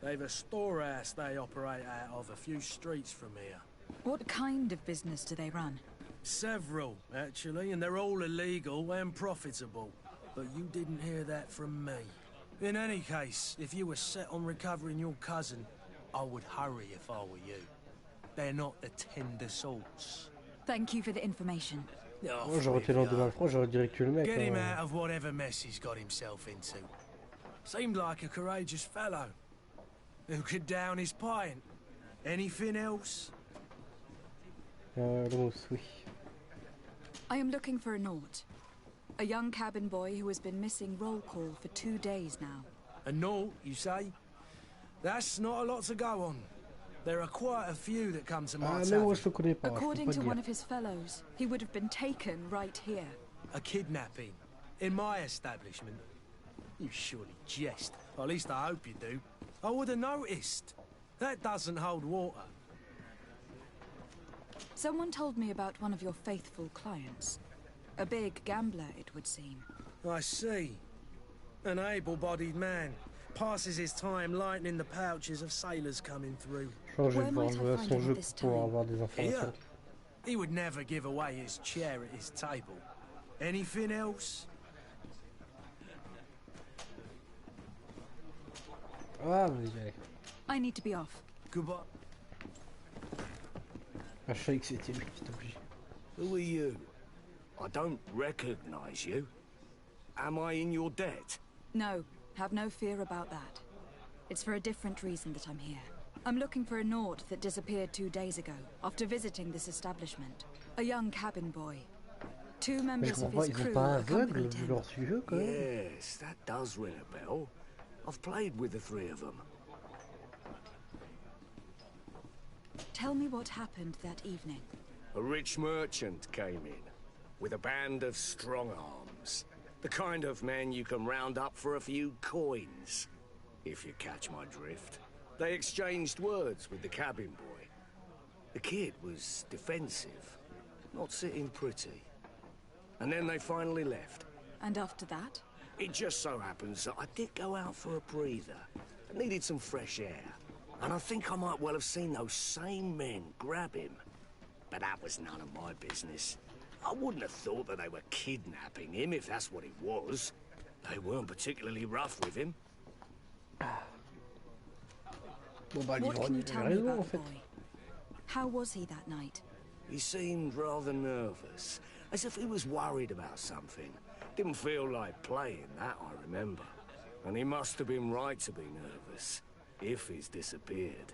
[SPEAKER 1] They've a storehouse they operate out of a few streets from here.
[SPEAKER 3] What kind of business do they run?
[SPEAKER 1] Several, actually, and they're all illegal and profitable. But you didn't hear that from me. In any case, if you were set on recovering your cousin, I would hurry if I were you. They're not the tender sorts.
[SPEAKER 3] Thank you for the information.
[SPEAKER 2] Oh, j'aurais été l'un de malfrats, j'aurais direct tué le mec.
[SPEAKER 1] Get him out of whatever mess he's got himself into. Seemed like a courageous fellow. Who could down his pint. Anything else?
[SPEAKER 2] Le mousse, oui.
[SPEAKER 3] I am looking for a Naut. A young cabin boy who has been missing roll call for 2 days now.
[SPEAKER 1] A Naut, you say? That's not a lot to go on. There are quite a few that come to my tavern.
[SPEAKER 3] According to one of his fellows, he would have been taken right here.
[SPEAKER 1] A kidnapping? In my establishment? You surely jest. Or at least I hope you do. I would have noticed. That doesn't hold water.
[SPEAKER 3] Someone told me about one of your faithful clients. A big gambler, it would seem.
[SPEAKER 1] I see. An able-bodied man. Passes his time lightening the pouches of sailors coming through.
[SPEAKER 2] Je crois que je vais devoir jouer à son jeu pour avoir des informations.
[SPEAKER 1] He would never give away his chair at his table. Anything else?
[SPEAKER 2] Ah, vas-y.
[SPEAKER 3] I need to be off.
[SPEAKER 1] Goodbye.
[SPEAKER 2] Ah, je savais que c'était lui qui t'oblige.
[SPEAKER 11] Who are you? I don't recognize you. Am I in your debt?
[SPEAKER 3] No, have no fear about that. It's for a different reason that I'm here. I'm looking for a Naut that disappeared 2 days ago, after visiting this establishment. A young cabin boy. 2 members of his crew accompanied him.
[SPEAKER 11] Yes, that does ring a bell. I've played with the 3 of them.
[SPEAKER 3] Tell me what happened that evening.
[SPEAKER 11] A rich merchant came in, with a band of strong arms. The kind of men you can round up for a few coins, if you catch my drift. They exchanged words with the cabin boy. The kid was defensive, not sitting pretty. And then they finally left.
[SPEAKER 3] And after that?
[SPEAKER 11] It just so happens that I did go out for a breather. I needed some fresh air. And I think I might well have seen those same men grab him. But that was none of my business. I wouldn't have thought that they were kidnapping him, if that's what it was. They weren't particularly rough with him.
[SPEAKER 3] What can you tell me about the boy? How was he that night?
[SPEAKER 11] He seemed rather nervous, as if he was worried about something. Didn't feel like playing, that I remember. And he must have been right to be nervous, if he's disappeared.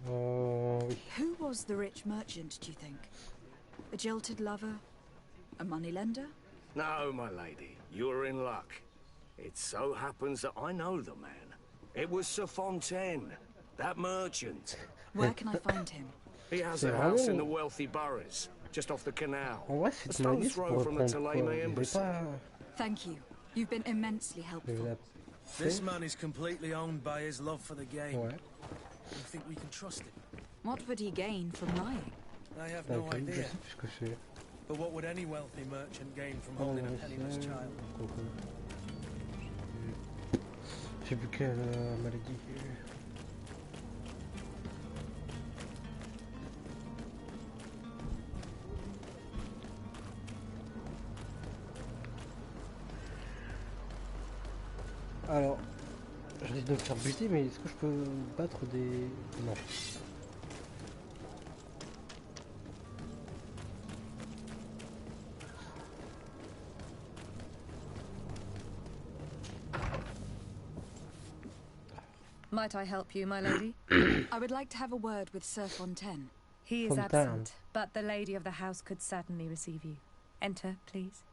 [SPEAKER 3] Who was the rich merchant, do you think? A jilted lover? A moneylender?
[SPEAKER 11] No, my lady, you're in luck. It so happens that I know the man. It was Sir Fontaine, that merchant.
[SPEAKER 3] Where can I find him?
[SPEAKER 11] He has a house in the wealthy boroughs, just off the canal. A stone's throw from the Thelema embassy.
[SPEAKER 3] Thank you. You've been immensely helpful.
[SPEAKER 1] This man is completely owned by his love for the game. You think we can trust him?
[SPEAKER 3] What would he gain from lying?
[SPEAKER 1] I have no idea. But what would any wealthy merchant gain from holding a penniless child?
[SPEAKER 2] Je sais plus quelle maladie. Alors, je risque de me faire buter, mais est-ce que je peux battre des... Non.
[SPEAKER 10] Might I help you, my lady?
[SPEAKER 3] I would like to have a word with Sir Fontaine.
[SPEAKER 10] He is absent, but the lady of the house could certainly receive you. Enter, please.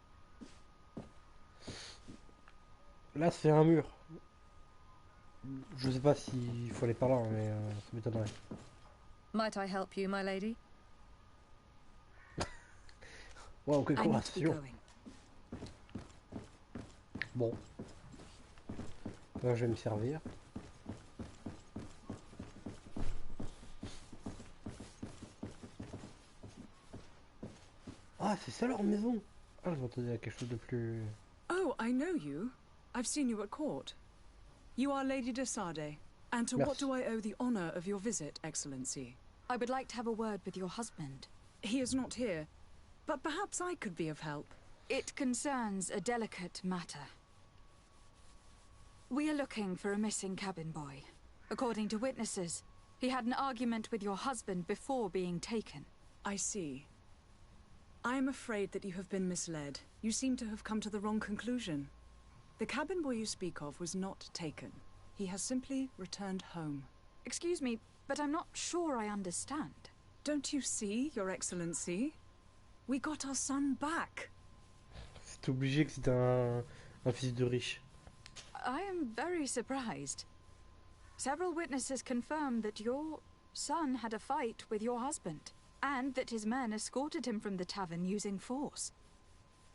[SPEAKER 2] Là, c'est un mur. Je sais pas s'il faut aller par là, mais ça m'étonnerait.
[SPEAKER 10] Might I help you, my lady?
[SPEAKER 2] Wow, quelle conversation. Bon. Là, je vais me servir. Ah, c'est ça leur maison. Ah, je m'attendais à quelque chose de plus...
[SPEAKER 7] Oh, I know you. I've seen you at court. You are Lady de Sade.
[SPEAKER 12] And to
[SPEAKER 2] Merci.
[SPEAKER 12] what do I owe the honor of your visit, Excellency?
[SPEAKER 3] I would like to have a word with your husband.
[SPEAKER 12] He is not here, but perhaps I could be of help.
[SPEAKER 3] It concerns a delicate matter. We are looking for a missing cabin boy. According to witnesses, he had an argument with your husband before being taken.
[SPEAKER 12] I see. I am afraid that you have been misled. You seem to have come to the wrong conclusion. The cabin boy you speak of was not taken. He has simply returned home.
[SPEAKER 3] Excuse me, but I'm not sure I understand.
[SPEAKER 12] Don't you see, Your Excellency? We got our son back.
[SPEAKER 2] C'est obligé que c'était un fils de riche.
[SPEAKER 3] I am very surprised. Several witnesses confirmed that your son had a fight with your husband, and that his men escorted him from the tavern using force.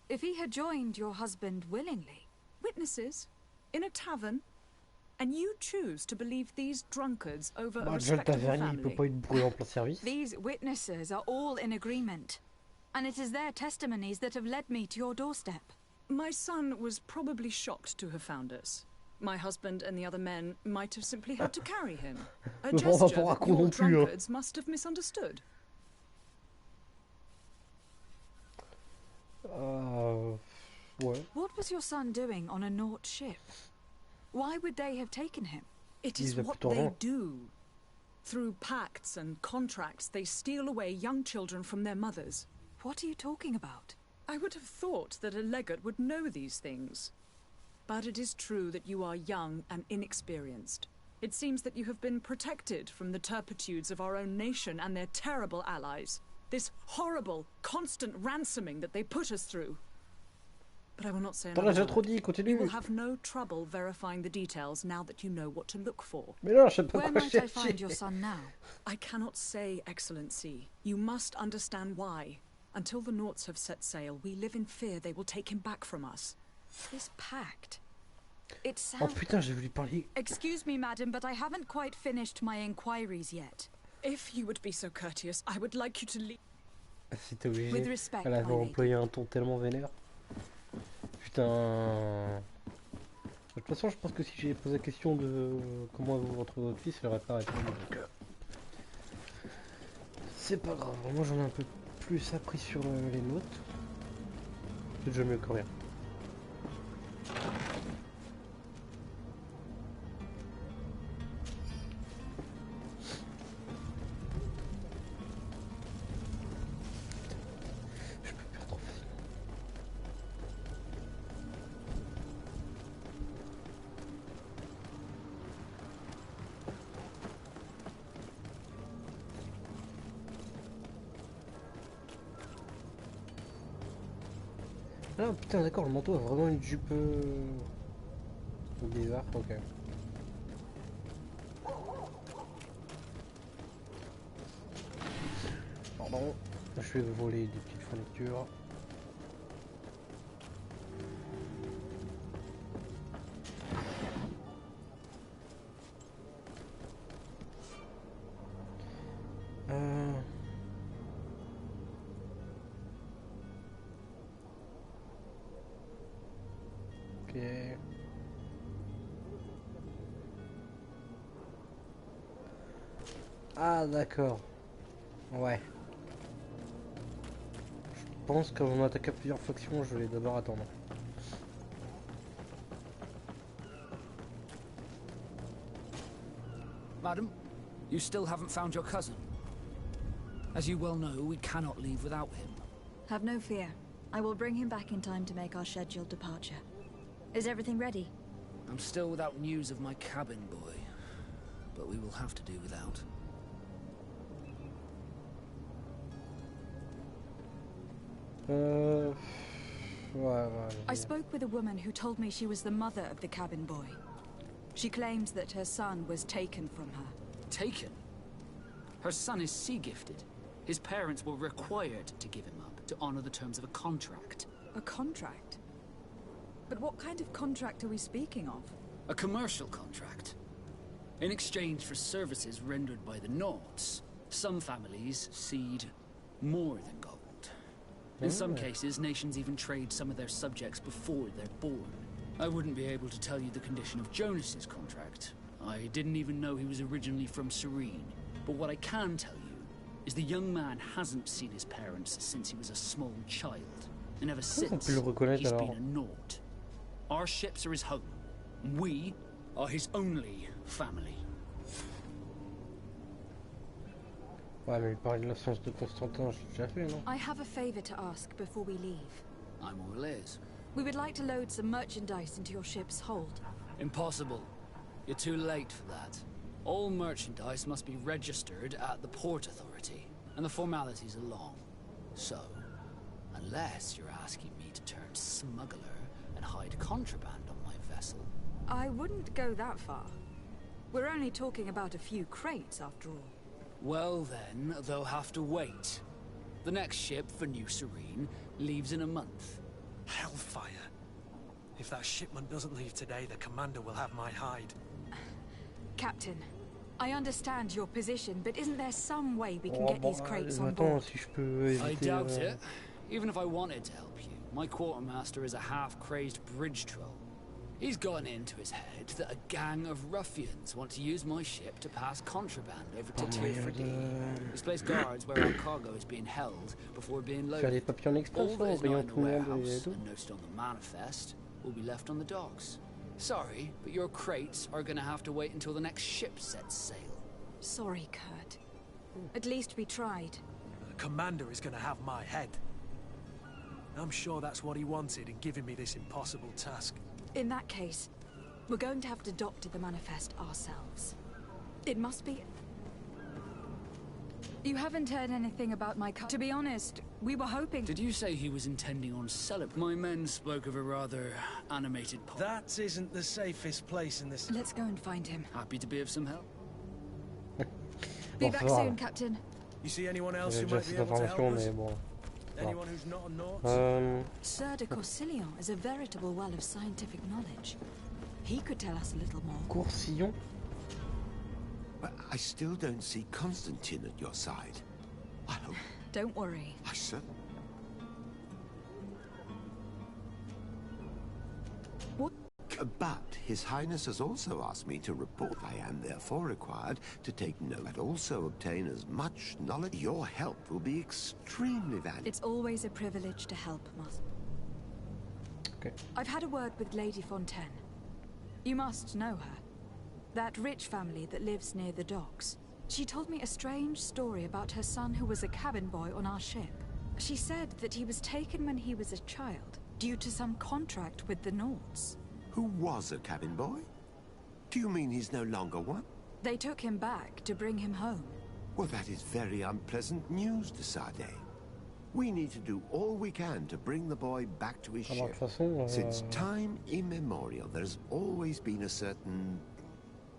[SPEAKER 3] If he had joined your husband willingly...
[SPEAKER 12] Witnesses? In a tavern? And you choose to believe these drunkards over a
[SPEAKER 2] Déjà le
[SPEAKER 12] respectable
[SPEAKER 2] tavernier, il peut
[SPEAKER 12] family?
[SPEAKER 2] pas être brûlé en plein service.
[SPEAKER 3] These witnesses are all in agreement, and it is their testimonies that have led me to your doorstep.
[SPEAKER 12] My son was probably shocked to have found us. My husband and the other men might have simply had to carry him. A
[SPEAKER 2] Mais bon, on va
[SPEAKER 12] gesture
[SPEAKER 2] pas
[SPEAKER 12] that your
[SPEAKER 2] non plus, hein.
[SPEAKER 12] drunkards must have misunderstood.
[SPEAKER 2] Ouais.
[SPEAKER 3] What was your son doing on a Naut ship? Why would they have taken him?
[SPEAKER 12] It is what they do. Through pacts and contracts, they steal away young children from their mothers.
[SPEAKER 3] What are you talking about?
[SPEAKER 12] I would have thought that a legate would know these things. But it is true that you are young and inexperienced. It seems that you have been protected from the turpitudes of our own nation and their terrible allies. This horrible, constant ransoming that they put us through. But I will not say
[SPEAKER 2] T'en as
[SPEAKER 12] another
[SPEAKER 2] déjà trop
[SPEAKER 12] word.
[SPEAKER 2] dit, continue.
[SPEAKER 12] You will have no trouble verifying the details now that you know what to look for.
[SPEAKER 2] Mais non, je sais pas
[SPEAKER 3] Where
[SPEAKER 2] quoi
[SPEAKER 3] might I
[SPEAKER 2] chercher.
[SPEAKER 3] find your son now?
[SPEAKER 12] I cannot say, Excellency. You must understand why. Until the Nauts have set sail, we live in fear they will take him back from us.
[SPEAKER 3] This pact. It
[SPEAKER 2] Oh
[SPEAKER 3] sounds...
[SPEAKER 2] putain, j'ai voulu parler.
[SPEAKER 3] Excuse me, madam, but I haven't quite finished my inquiries yet.
[SPEAKER 12] If you would be so courteous, I would like you to leave.
[SPEAKER 2] C'était obligé.
[SPEAKER 3] With respect,
[SPEAKER 2] Elle avait
[SPEAKER 3] my lady.
[SPEAKER 2] employé un ton tellement vénère. Putain. De toute façon, je pense que si j'ai posé la question de comment vous retrouvez votre fils, elle aurait pas répondu. Donc, c'est pas grave. Moi, j'en ai un peu plus appris sur les notes. C'est déjà mieux que rien. Ah putain, d'accord, le manteau a vraiment une jupe bizarre, ok. Pardon, je vais voler des petites fournitures. Ok. Ah d'accord. Ouais. Je pense qu'avant d'attaquer plusieurs factions, je vais d'abord attendre.
[SPEAKER 4] Madam, you still haven't found your cousin. As you well know, we cannot leave without him.
[SPEAKER 3] Have no fear. I will bring him back in time to make our scheduled departure. Is everything ready?
[SPEAKER 4] I'm still without news of my cabin boy, but we will have to do without.
[SPEAKER 3] I spoke with a woman who told me she was the mother of the cabin boy. She claims that her son was taken from her.
[SPEAKER 13] Taken? Her son is sea-gifted. His parents were required to give him up to honor the terms of a contract.
[SPEAKER 3] A contract? But what kind of contract are we speaking of?
[SPEAKER 13] A commercial contract. In exchange for services rendered by the Nauts, some families cede more than gold. In some cases, nations even trade some of their subjects before they're born. I wouldn't be able to tell you the condition of Jonas's contract. I didn't even know he was originally from Serene. But what I can tell you is the young man hasn't seen his parents since he was a small child. And ever since, he's been a naught. Our ships are his home. We are his only family.
[SPEAKER 2] Ouais, mais il parlait de l'absence de Constantin, j'ai déjà fait, non?
[SPEAKER 3] I have a favor to ask before we leave.
[SPEAKER 13] I'm all ears.
[SPEAKER 3] We would like to load some merchandise into your ship's hold.
[SPEAKER 13] Impossible. You're too late for that. All merchandise must be registered at the Port Authority, and the formalities are long. So, unless you're asking me to turn smuggler and hide contraband on my vessel...
[SPEAKER 3] I wouldn't go that far. We're only talking about a few crates, after all.
[SPEAKER 13] Well then, they'll have to wait. The next ship for New Serene leaves in a month.
[SPEAKER 1] Hellfire. If that shipment doesn't leave today, the commander will have my hide.
[SPEAKER 3] Captain, I understand your position, but isn't there some way we can get these crates on board?
[SPEAKER 2] Si je peux éviter,
[SPEAKER 13] I doubt it. Even if I wanted to help you, my quartermaster is a half-crazed bridge troll. He's gotten into his head that a gang of ruffians want to use my ship to pass contraband over to Decouverte. He's placed guards where our cargo is being held before being loaded. All that is not in the warehouse and noted on the manifest will be left on the docks. Sorry, but your crates are going to have to wait until the next ship sets sail.
[SPEAKER 3] Sorry, Kurt. At least we tried.
[SPEAKER 1] The commander is going to have my head. I'm sure that's what he wanted in giving me this impossible task.
[SPEAKER 3] In that case, we're going to have to doctor the manifest ourselves. It must be... You haven't heard anything about my car. To be honest, we were hoping...
[SPEAKER 13] Did you say he was intending on celebrating? My men spoke of a rather animated...
[SPEAKER 1] That isn't the safest place in this...
[SPEAKER 3] Let's go and find him.
[SPEAKER 13] Happy to be of some help.
[SPEAKER 3] Be back soon, Captain.
[SPEAKER 1] You see anyone else who might be able to help us? Anyone who's not a Naut?
[SPEAKER 3] Sir de Corsillon is a veritable well of scientific knowledge. He could tell us a little more.
[SPEAKER 2] Coursillon?
[SPEAKER 14] But I still don't see Constantine at your side. I hope...
[SPEAKER 3] Don't worry.
[SPEAKER 14] I certainly...
[SPEAKER 3] What?
[SPEAKER 14] But His Highness has also asked me to report. I am therefore required to take note and also obtain as much knowledge. Your help will be extremely valuable.
[SPEAKER 3] It's always a privilege to help, Master.
[SPEAKER 2] Okay.
[SPEAKER 3] I've had a word with Lady Fontaine. You must know her. That rich family that lives near the docks. She told me a strange story about her son who was a cabin boy on our ship. She said that he was taken when he was a child, due to some contract with the Nauts.
[SPEAKER 14] Who was a cabin boy? Do you mean he's no longer one?
[SPEAKER 3] They took him back to bring him home.
[SPEAKER 14] Well, that is very unpleasant news, de Sade. We need to do all we can to bring the boy back to his ship. Since time immemorial, there's always been a certain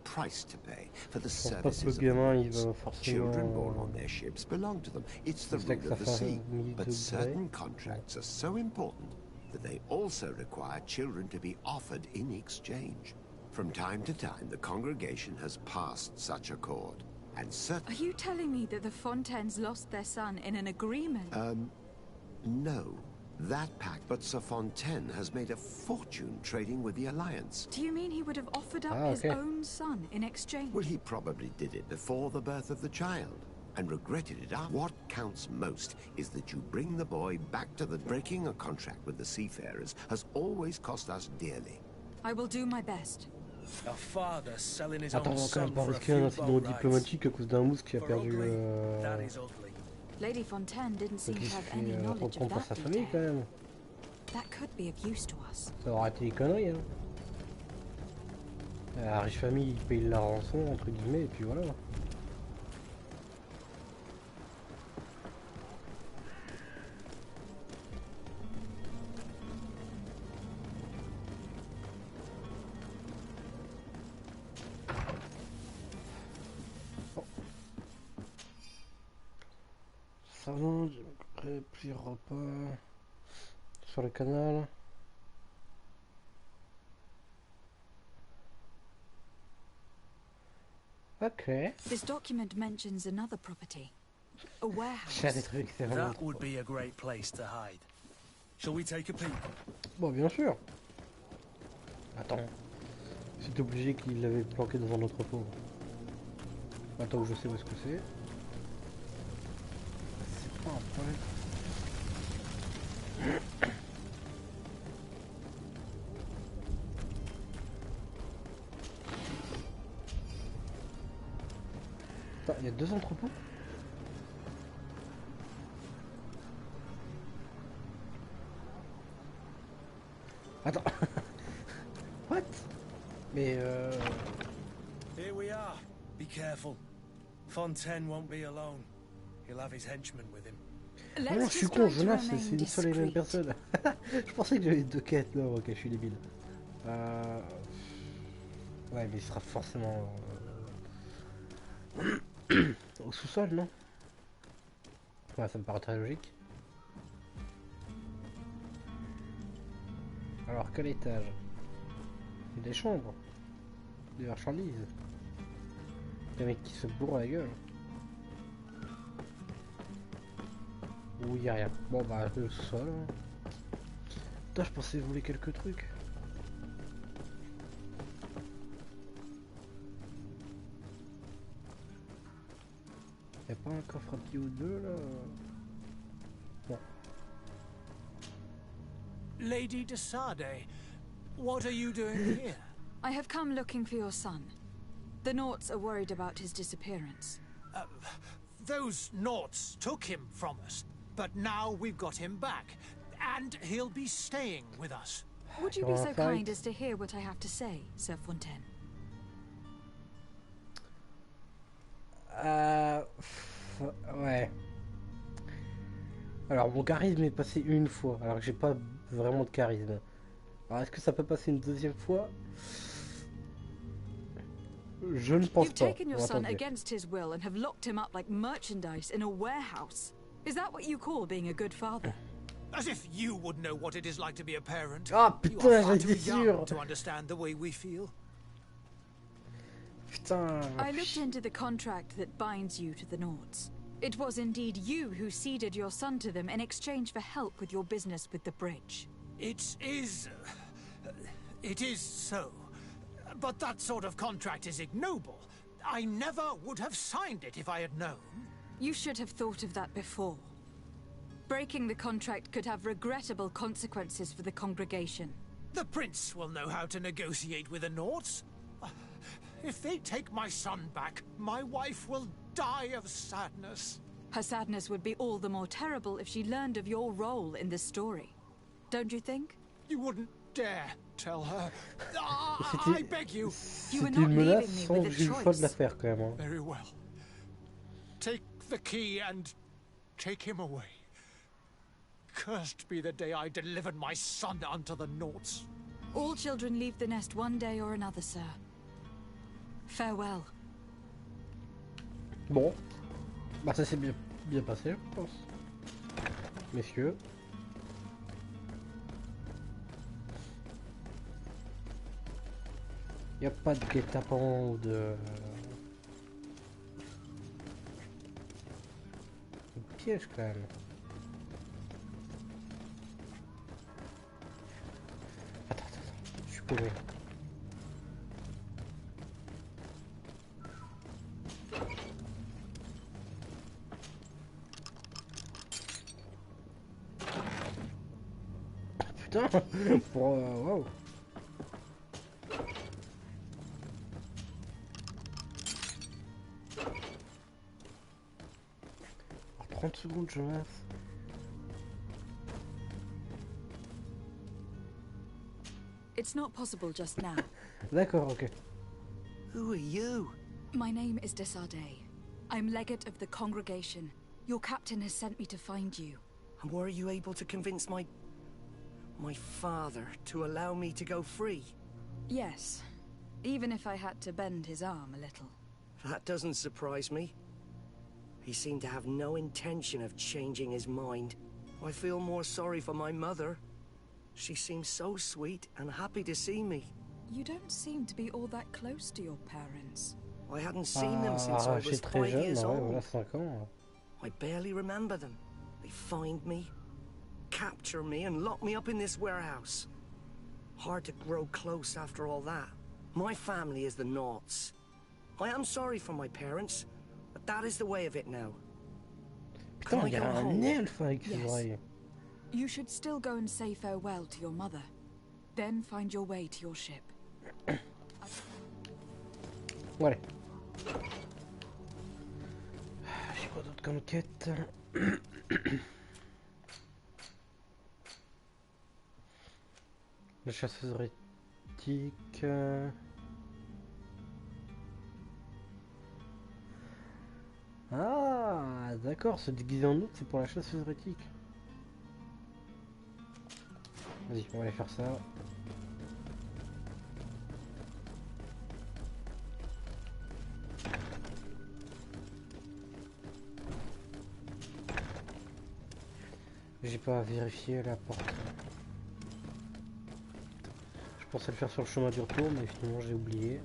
[SPEAKER 14] price to pay for the services of the children born on their ships belong to them. It's the rule of the sea. But certain contracts are so important that they also require children to be offered in exchange. From time to time, the congregation has passed such accord, and
[SPEAKER 3] Are you telling me that the Fontaines lost their son in an agreement?
[SPEAKER 14] No. That pact, but Sir Fontaine has made a fortune trading with the Alliance.
[SPEAKER 3] Do you mean he would have offered up his own son in exchange?
[SPEAKER 14] Well, he probably did it before the birth of the child, and regretted it after. What counts most is that you bring the boy back to the... Breaking a contract with the seafarers has always cost us dearly.
[SPEAKER 3] I will do my best.
[SPEAKER 1] A father selling his
[SPEAKER 2] Attends,
[SPEAKER 1] own
[SPEAKER 2] on va quand
[SPEAKER 1] son
[SPEAKER 2] même pas
[SPEAKER 1] for a
[SPEAKER 2] risquer un
[SPEAKER 1] few
[SPEAKER 2] incident
[SPEAKER 1] boat rides.
[SPEAKER 2] diplomatique à cause d'un mousse qui a perdu
[SPEAKER 1] That is ugly.
[SPEAKER 3] Lady Fontaine didn't seem
[SPEAKER 2] qui
[SPEAKER 3] to
[SPEAKER 2] se
[SPEAKER 3] have
[SPEAKER 2] fait
[SPEAKER 3] any knowledge of
[SPEAKER 2] reprendre par sa
[SPEAKER 3] that
[SPEAKER 2] famille quand
[SPEAKER 3] detail.
[SPEAKER 2] même.
[SPEAKER 3] That could be of use to us.
[SPEAKER 2] Ça aurait été des conneries, hein. La riche famille, il paye la rançon, entre guillemets, et puis voilà. Salon, j'ai pris repas sur le canal. Okay.
[SPEAKER 3] This document mentions another property. A warehouse.
[SPEAKER 1] That would be a great place to hide. Shall we take a peek?
[SPEAKER 2] Bon, bien sûr. Attends. C'est obligé qu'il l'avait planqué dans un entrepôt. Attends que je sais où est-ce que c'est. C'est pas un problème. Attends, il y a 2 entrepôts? Attends. What? Mais
[SPEAKER 1] Here we are. Be careful. Fontaine won't be alone. He'll have his henchmen with him.
[SPEAKER 2] Ah non, je suis con, Jonas, c'est une seule et même personne. Je pensais que j'avais 2 quêtes. Non, ok, je suis débile. Ouais, mais il sera forcément au sous-sol, non? Ouais, ça me paraît très logique. Alors, quel étage? Des chambres, des marchandises, des mecs qui se bourrent la gueule. Ou y a rien. Bon bah le sol. Putain, je pensais voler quelques trucs. Y'a pas un coffre à pied ou deux là? Bon.
[SPEAKER 5] Lady de Sade, what are you doing here?
[SPEAKER 3] I have come looking for your son. The Naughts are worried about his disappearance.
[SPEAKER 5] Those Naughts took him from us, but now we've got him back, and he'll be staying with us.
[SPEAKER 3] Would you be so kind as to hear what I have to say, Sir Fontaine?
[SPEAKER 2] Ouais. Alors mon charisme est passé une fois, alors que j'ai pas vraiment de charisme. Alors est-ce que ça peut passer une deuxième fois? Je ne pense
[SPEAKER 3] You've
[SPEAKER 2] pas.
[SPEAKER 3] taken your son against his will and have locked him up like merchandise in a warehouse. Is that what you call being a good father?
[SPEAKER 5] As if you would know what it is like to be a parent.
[SPEAKER 2] Ah
[SPEAKER 5] You
[SPEAKER 2] putain,
[SPEAKER 5] are far
[SPEAKER 2] j'étais
[SPEAKER 5] too young
[SPEAKER 2] sûr.
[SPEAKER 5] to understand the way we feel.
[SPEAKER 2] Putain.
[SPEAKER 3] I looked into the contract that binds you to the Naughts. It was indeed you who ceded your son to them in exchange for help with your business with the bridge.
[SPEAKER 5] It is so. But that sort of contract is ignoble. I never would have signed it if I had known.
[SPEAKER 3] You should have thought of that before. Breaking the contract could have regrettable consequences for the congregation.
[SPEAKER 5] The prince will know how to negotiate with the Naughts. If they take my son back, my wife will die of sadness.
[SPEAKER 3] Her sadness would be all the more terrible if she learned of your role in this story. Don't you think?
[SPEAKER 5] You wouldn't dare tell her. I beg you.
[SPEAKER 2] C'était une menace sans que j'ai eu le choix de la faire quand même. Hein.
[SPEAKER 5] Very well. Take the key and take him away. Cursed be the day I delivered my son unto the Naughts.
[SPEAKER 3] All children leave the nest one day or another, sir. Farewell.
[SPEAKER 2] Bon. Bah ça s'est bien passé, je pense. Messieurs. Y a pas de guet-apens ou de piège quand même. Attends, je suis paumé. Putain, pour waouh. 30 secondes, Jonas.
[SPEAKER 3] It's not possible just now.
[SPEAKER 2] D'accord, ok.
[SPEAKER 15] Who are you?
[SPEAKER 3] My name is Desade. I'm legate of the congregation. Your captain has sent me to find you.
[SPEAKER 15] And were you able to convince my father to allow me to go free?
[SPEAKER 3] Yes. Even if I had to bend his arm a little.
[SPEAKER 15] That doesn't surprise me. He seemed to have no intention of changing his mind. I feel more sorry for my mother. She seems so sweet and happy to see me.
[SPEAKER 3] You don't seem to be all that close to your parents.
[SPEAKER 15] I hadn't seen them since I was 5 years old. I barely remember them. They find me, capture me, and lock me up in this warehouse. Hard to grow close after all that. My family is the Naughts. I am sorry for my parents, but that is the way of it now.
[SPEAKER 2] Putain, il y a un elfe avec ses oreilles.
[SPEAKER 3] You should still go and say farewell to your mother. Then find your way to your ship.
[SPEAKER 2] Voilà. J'ai quoi d'autre comme quête? La chasseuse rétique. Ah, d'accord, se déguiser en autre, c'est pour la chasseuse rétique. Vas-y, on va aller faire ça. J'ai pas vérifié la porte. Je pensais le faire sur le chemin du retour, mais finalement j'ai oublié.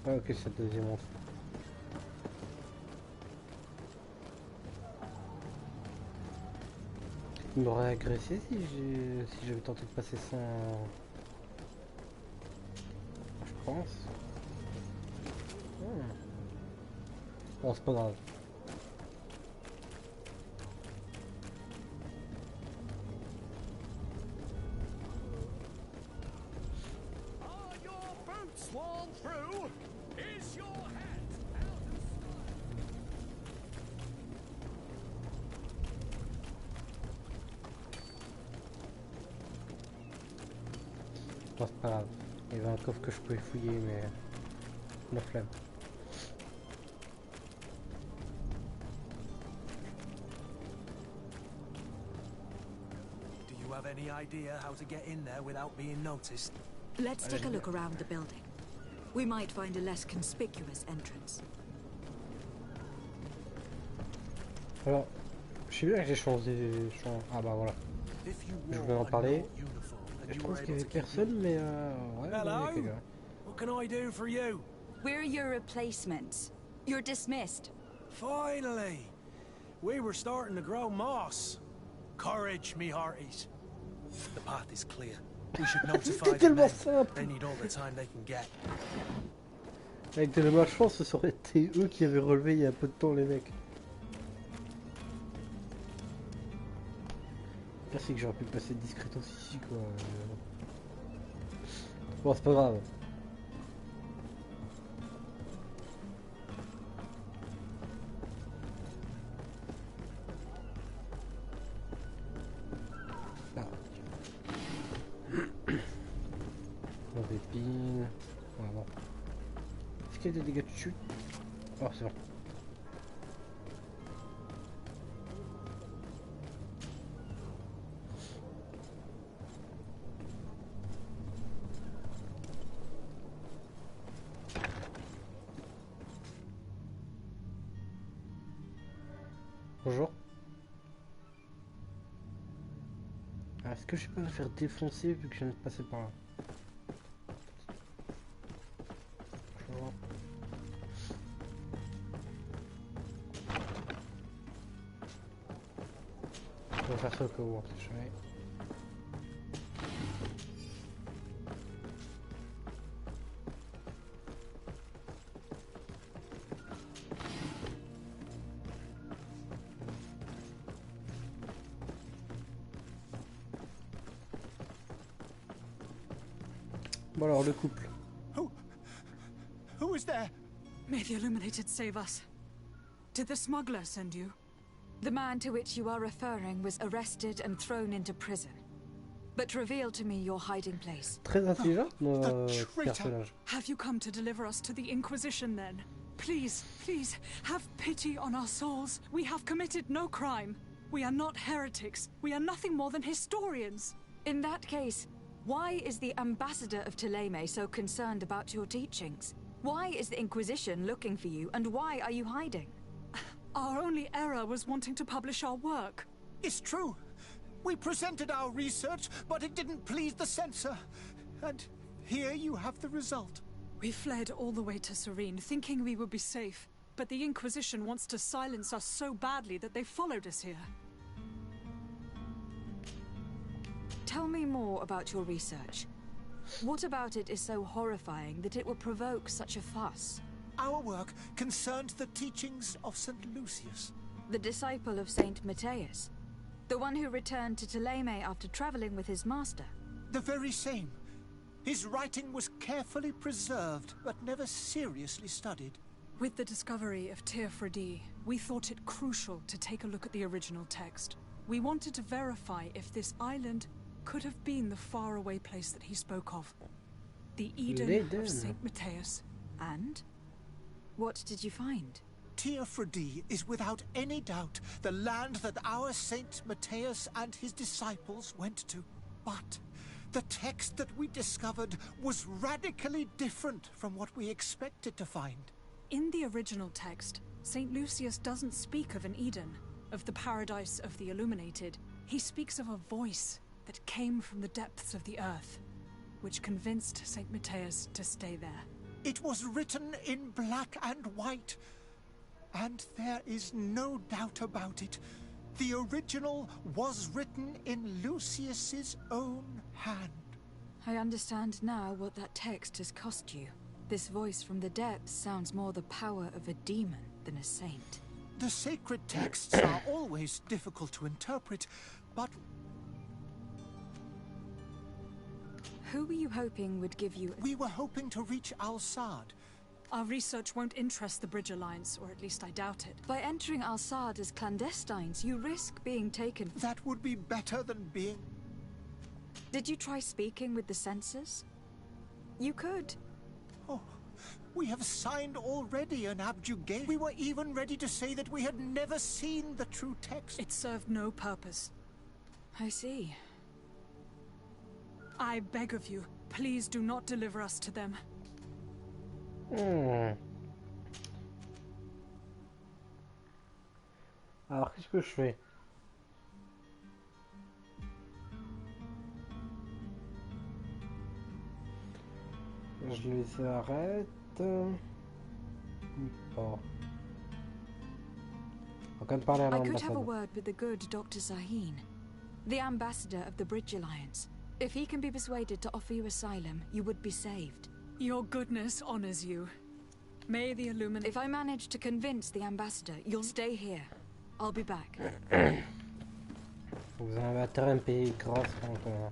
[SPEAKER 2] Ah ok, c'est le deuxième entrée. Il m'aurait agressé si j'avais tenté de passer sans... Je pense. Bon, c'est pas grave. Bon, c'est pas grave. Il y avait un coffre que je pouvais fouiller, mais... la flemme.
[SPEAKER 1] Do you have any idea how to get in there without being noticed?
[SPEAKER 3] Let's take a look around the building. We might find a less conspicuous entrance.
[SPEAKER 2] Alors, je sais bien que j'ai changé... Ah bah voilà. Je voulais en parler. Je pense qu'il y avait personne, mais ouais, il y a quelqu'un.
[SPEAKER 1] What can I do for you?
[SPEAKER 3] We're your replacements. You're dismissed.
[SPEAKER 1] Finally! We were starting to grow moss. Courage, me hearties. The path is clear. We should notify the men. They need all the time they can get.
[SPEAKER 2] Avec de la malchance, ce serait été eux qui avaient relevé il y a peu de temps les mecs. C'est que j'aurais pu passer discretos ici quoi. Bon, c'est pas grave. Là. Mauvais ping. Voilà. Bon. Est-ce qu'il y a des dégâts de chute? Oh, c'est bon. Bonjour. Est-ce que je peux me faire défoncer vu que je viens de passer par là? Bonjour. On va faire ça au cas où, on sait jamais. Bon alors, le couple.
[SPEAKER 12] Who is there? May the Illuminated save us. Did the smuggler send you?
[SPEAKER 3] The man to which you are referring was arrested and thrown into prison. But reveal to me your hiding place.
[SPEAKER 2] Très intelligent, personnage.
[SPEAKER 12] Have you come to deliver us to the Inquisition then? Please, please, have pity on our souls. We have committed no crime. We are not heretics. We are nothing more than historians.
[SPEAKER 3] In that case, why is the ambassador of Thélème so concerned about your teachings? Why is the Inquisition looking for you, and why are you hiding?
[SPEAKER 12] Our only error was wanting to publish our work.
[SPEAKER 5] It's true. We presented our research, but it didn't please the censor. And here you have the result.
[SPEAKER 12] We fled all the way to Serene, thinking we would be safe. But the Inquisition wants to silence us so badly that they followed us here.
[SPEAKER 3] Tell me more about your research. What about it is so horrifying that it will provoke such a fuss?
[SPEAKER 5] Our work concerned the teachings of St. Lucius.
[SPEAKER 3] The disciple of Saint Matthias? The one who returned to Thélème after traveling with his master?
[SPEAKER 5] The very same. His writing was carefully preserved, but never seriously studied.
[SPEAKER 12] With the discovery of Decouverte, we thought it crucial to take a look at the original text. We wanted to verify if this island could have been the faraway place that he spoke of. The Eden of Saint Matthias.
[SPEAKER 3] And? What did you find?
[SPEAKER 5] Decouverte is without any doubt the land that our Saint Matthias and his disciples went to. But the text that we discovered was radically different from what we expected to find.
[SPEAKER 12] In the original text, St. Lucius doesn't speak of an Eden, of the paradise of the illuminated. He speaks of a voice that came from the depths of the earth, which convinced St. Matthias to stay there.
[SPEAKER 5] It was written in black and white, and there is no doubt about it. The original was written in Lucius's own hand.
[SPEAKER 3] I understand now what that text has cost you. This voice from the depths sounds more the power of a demon than a saint.
[SPEAKER 5] The sacred texts are always difficult to interpret, but...
[SPEAKER 3] Who were you hoping would give you...
[SPEAKER 5] We were hoping to reach Al-Sad.
[SPEAKER 12] Our research won't interest the Bridge Alliance, or at least I doubt it.
[SPEAKER 3] By entering Al-Sad as clandestines, you risk being taken...
[SPEAKER 5] That would be better than being...
[SPEAKER 3] Did you try speaking with the censors? You could.
[SPEAKER 5] Oh, we have signed already an abjugation. We were even ready to say that we had never seen the true text.
[SPEAKER 12] It served no purpose.
[SPEAKER 3] I see.
[SPEAKER 12] I beg of you, please do not deliver us to them.
[SPEAKER 2] Alors, qu'est-ce que je fais? Je les arrête. Oh. On va parler à
[SPEAKER 3] I could have a
[SPEAKER 2] l'ambassade.
[SPEAKER 3] word with the good Dr. Zaheen, the ambassador of the Bridge Alliance. If he can be persuaded to offer you asylum, you would be saved.
[SPEAKER 12] Your goodness honors you. May the illuminate...
[SPEAKER 3] If I manage to convince the ambassador, you'll stay here. I'll be back.
[SPEAKER 2] Vous en avez intérêt à me payer grâce encore.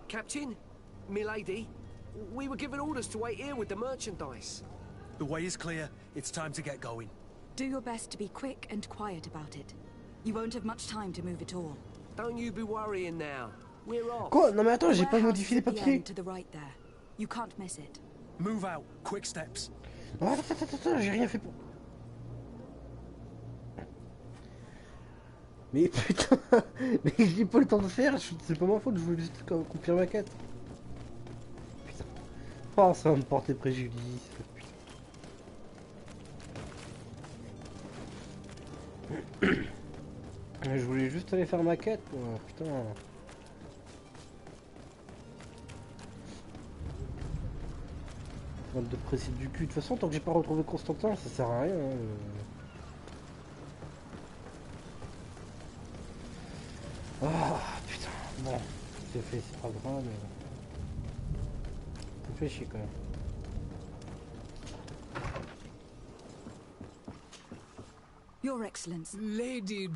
[SPEAKER 15] Captain, milady, we were given orders to wait here with the merchandise.
[SPEAKER 1] The way is clear. It's time to get going.
[SPEAKER 3] Do your best to be quick and quiet about it. You won't have much time to move it all.
[SPEAKER 15] Don't you be worrying now. We're off.
[SPEAKER 2] Quoi? Non mais attends, j'ai pas modifié les papiers.
[SPEAKER 3] To the right there. You can't miss it.
[SPEAKER 1] Move out. Quick steps.
[SPEAKER 2] Oh, attends, j'ai rien fait pour... Mais putain, mais j'ai pas le temps de faire, c'est pas ma faute, je voulais juste accomplir ma quête. Putain. Oh, ça va me porter préjudice. Putain. Je voulais juste aller faire ma quête, quoi. Putain. Bande de précis du cul. De toute façon, tant que j'ai pas retrouvé Constantin, ça sert à rien. Hein. Oh putain, bon, c'est fait, c'est pas grave, mais... Ça me fait chier quand même.
[SPEAKER 3] Your Excellency.
[SPEAKER 4] Lady...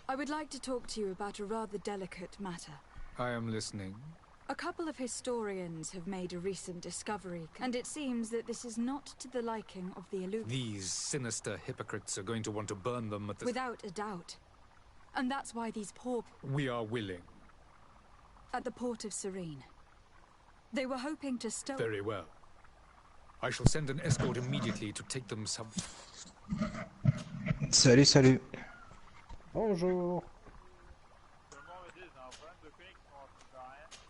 [SPEAKER 3] I would like to talk to you about a rather delicate matter.
[SPEAKER 4] I am listening.
[SPEAKER 3] A couple of historians have made a recent discovery, and it seems that this is not to the liking of the Illuminati.
[SPEAKER 4] These sinister hypocrites are going to want to burn them at the...
[SPEAKER 3] Without a doubt. And that's why these poor...
[SPEAKER 4] We are willing.
[SPEAKER 3] At the port of Serene. They were hoping to stow...
[SPEAKER 4] Very well. I shall send an escort immediately to take them some...
[SPEAKER 16] Salut, salut.
[SPEAKER 2] Bonjour.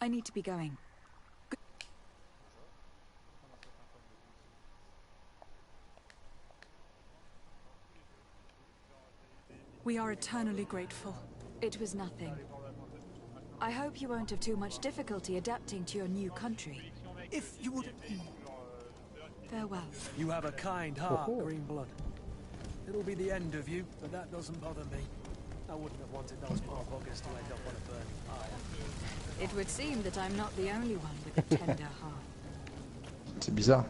[SPEAKER 3] I need to be going.
[SPEAKER 12] We are eternally grateful.
[SPEAKER 3] It was nothing. I hope you won't have too much difficulty adapting to your new country.
[SPEAKER 5] If you would...
[SPEAKER 3] Farewell.
[SPEAKER 1] You have a kind heart, Greenblood. It'll be the end of you, but that doesn't bother me. I wouldn't have wanted those poor buggers to end up on a burning pyre.
[SPEAKER 3] It would seem that I'm not the only one with a tender heart.
[SPEAKER 16] C'est bizarre.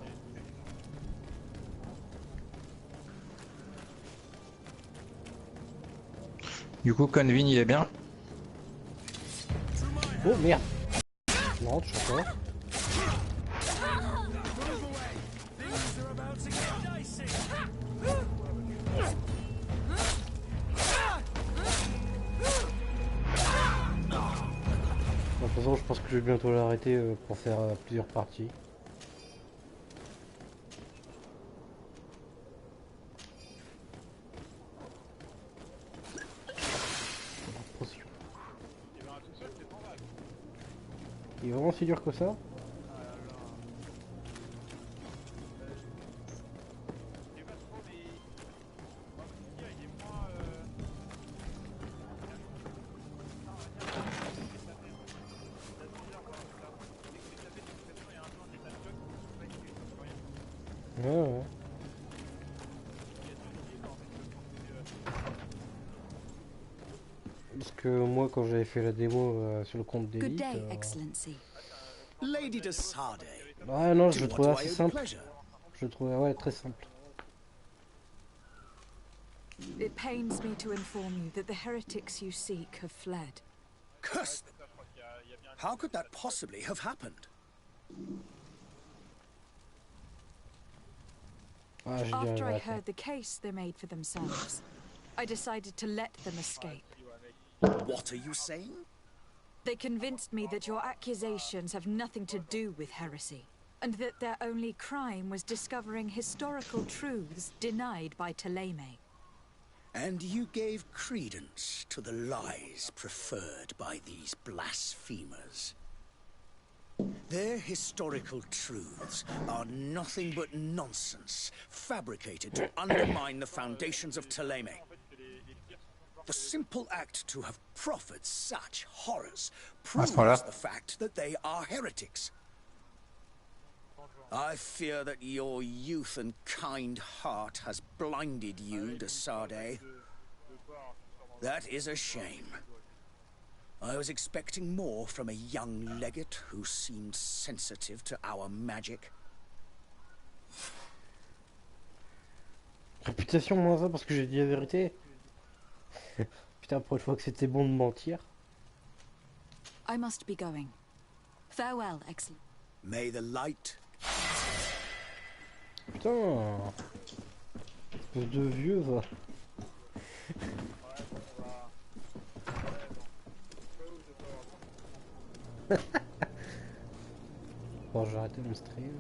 [SPEAKER 16] Du coup, Convin, il est bien?
[SPEAKER 2] Oh merde! Non, je sais pas. De toute façon, je pense que je vais bientôt l'arrêter pour faire plusieurs parties. Il est vraiment si dur que ça? Ouais. Parce que moi, quand j'avais fait la démo sur le compte d'élite...
[SPEAKER 11] Lady de Sade.
[SPEAKER 2] Ouais, non, je le trouvais assez simple. Je le trouvais, ouais, très simple.
[SPEAKER 3] It pains me to inform you that the heretics you seek have fled.
[SPEAKER 5] Curse them! How could that possibly have happened?
[SPEAKER 3] After I heard the case they made for themselves, I decided to let them escape.
[SPEAKER 5] What are you saying?
[SPEAKER 3] They convinced me that your accusations have nothing to do with heresy, and that their only crime was discovering historical truths denied by Ptolemy.
[SPEAKER 5] And you gave credence to the lies preferred by these blasphemers. Their historical truths are nothing but nonsense, fabricated to undermine the foundations of Ptolemy. The simple act to have proffered such horrors proves the fact that they are heretics. I fear that your youth and kind heart has blinded you, de Sade. That is a shame. I was expecting more from a young legate who seemed sensitive to our magic.
[SPEAKER 2] Réputation moins ça parce que j'ai dit la vérité. Putain, pour une fois que c'était bon de mentir.
[SPEAKER 3] I must be going. Farewell, excellent.
[SPEAKER 5] May the light.
[SPEAKER 2] Putain, espèce de vieux va. Bon, j'ai arrêté mon stream.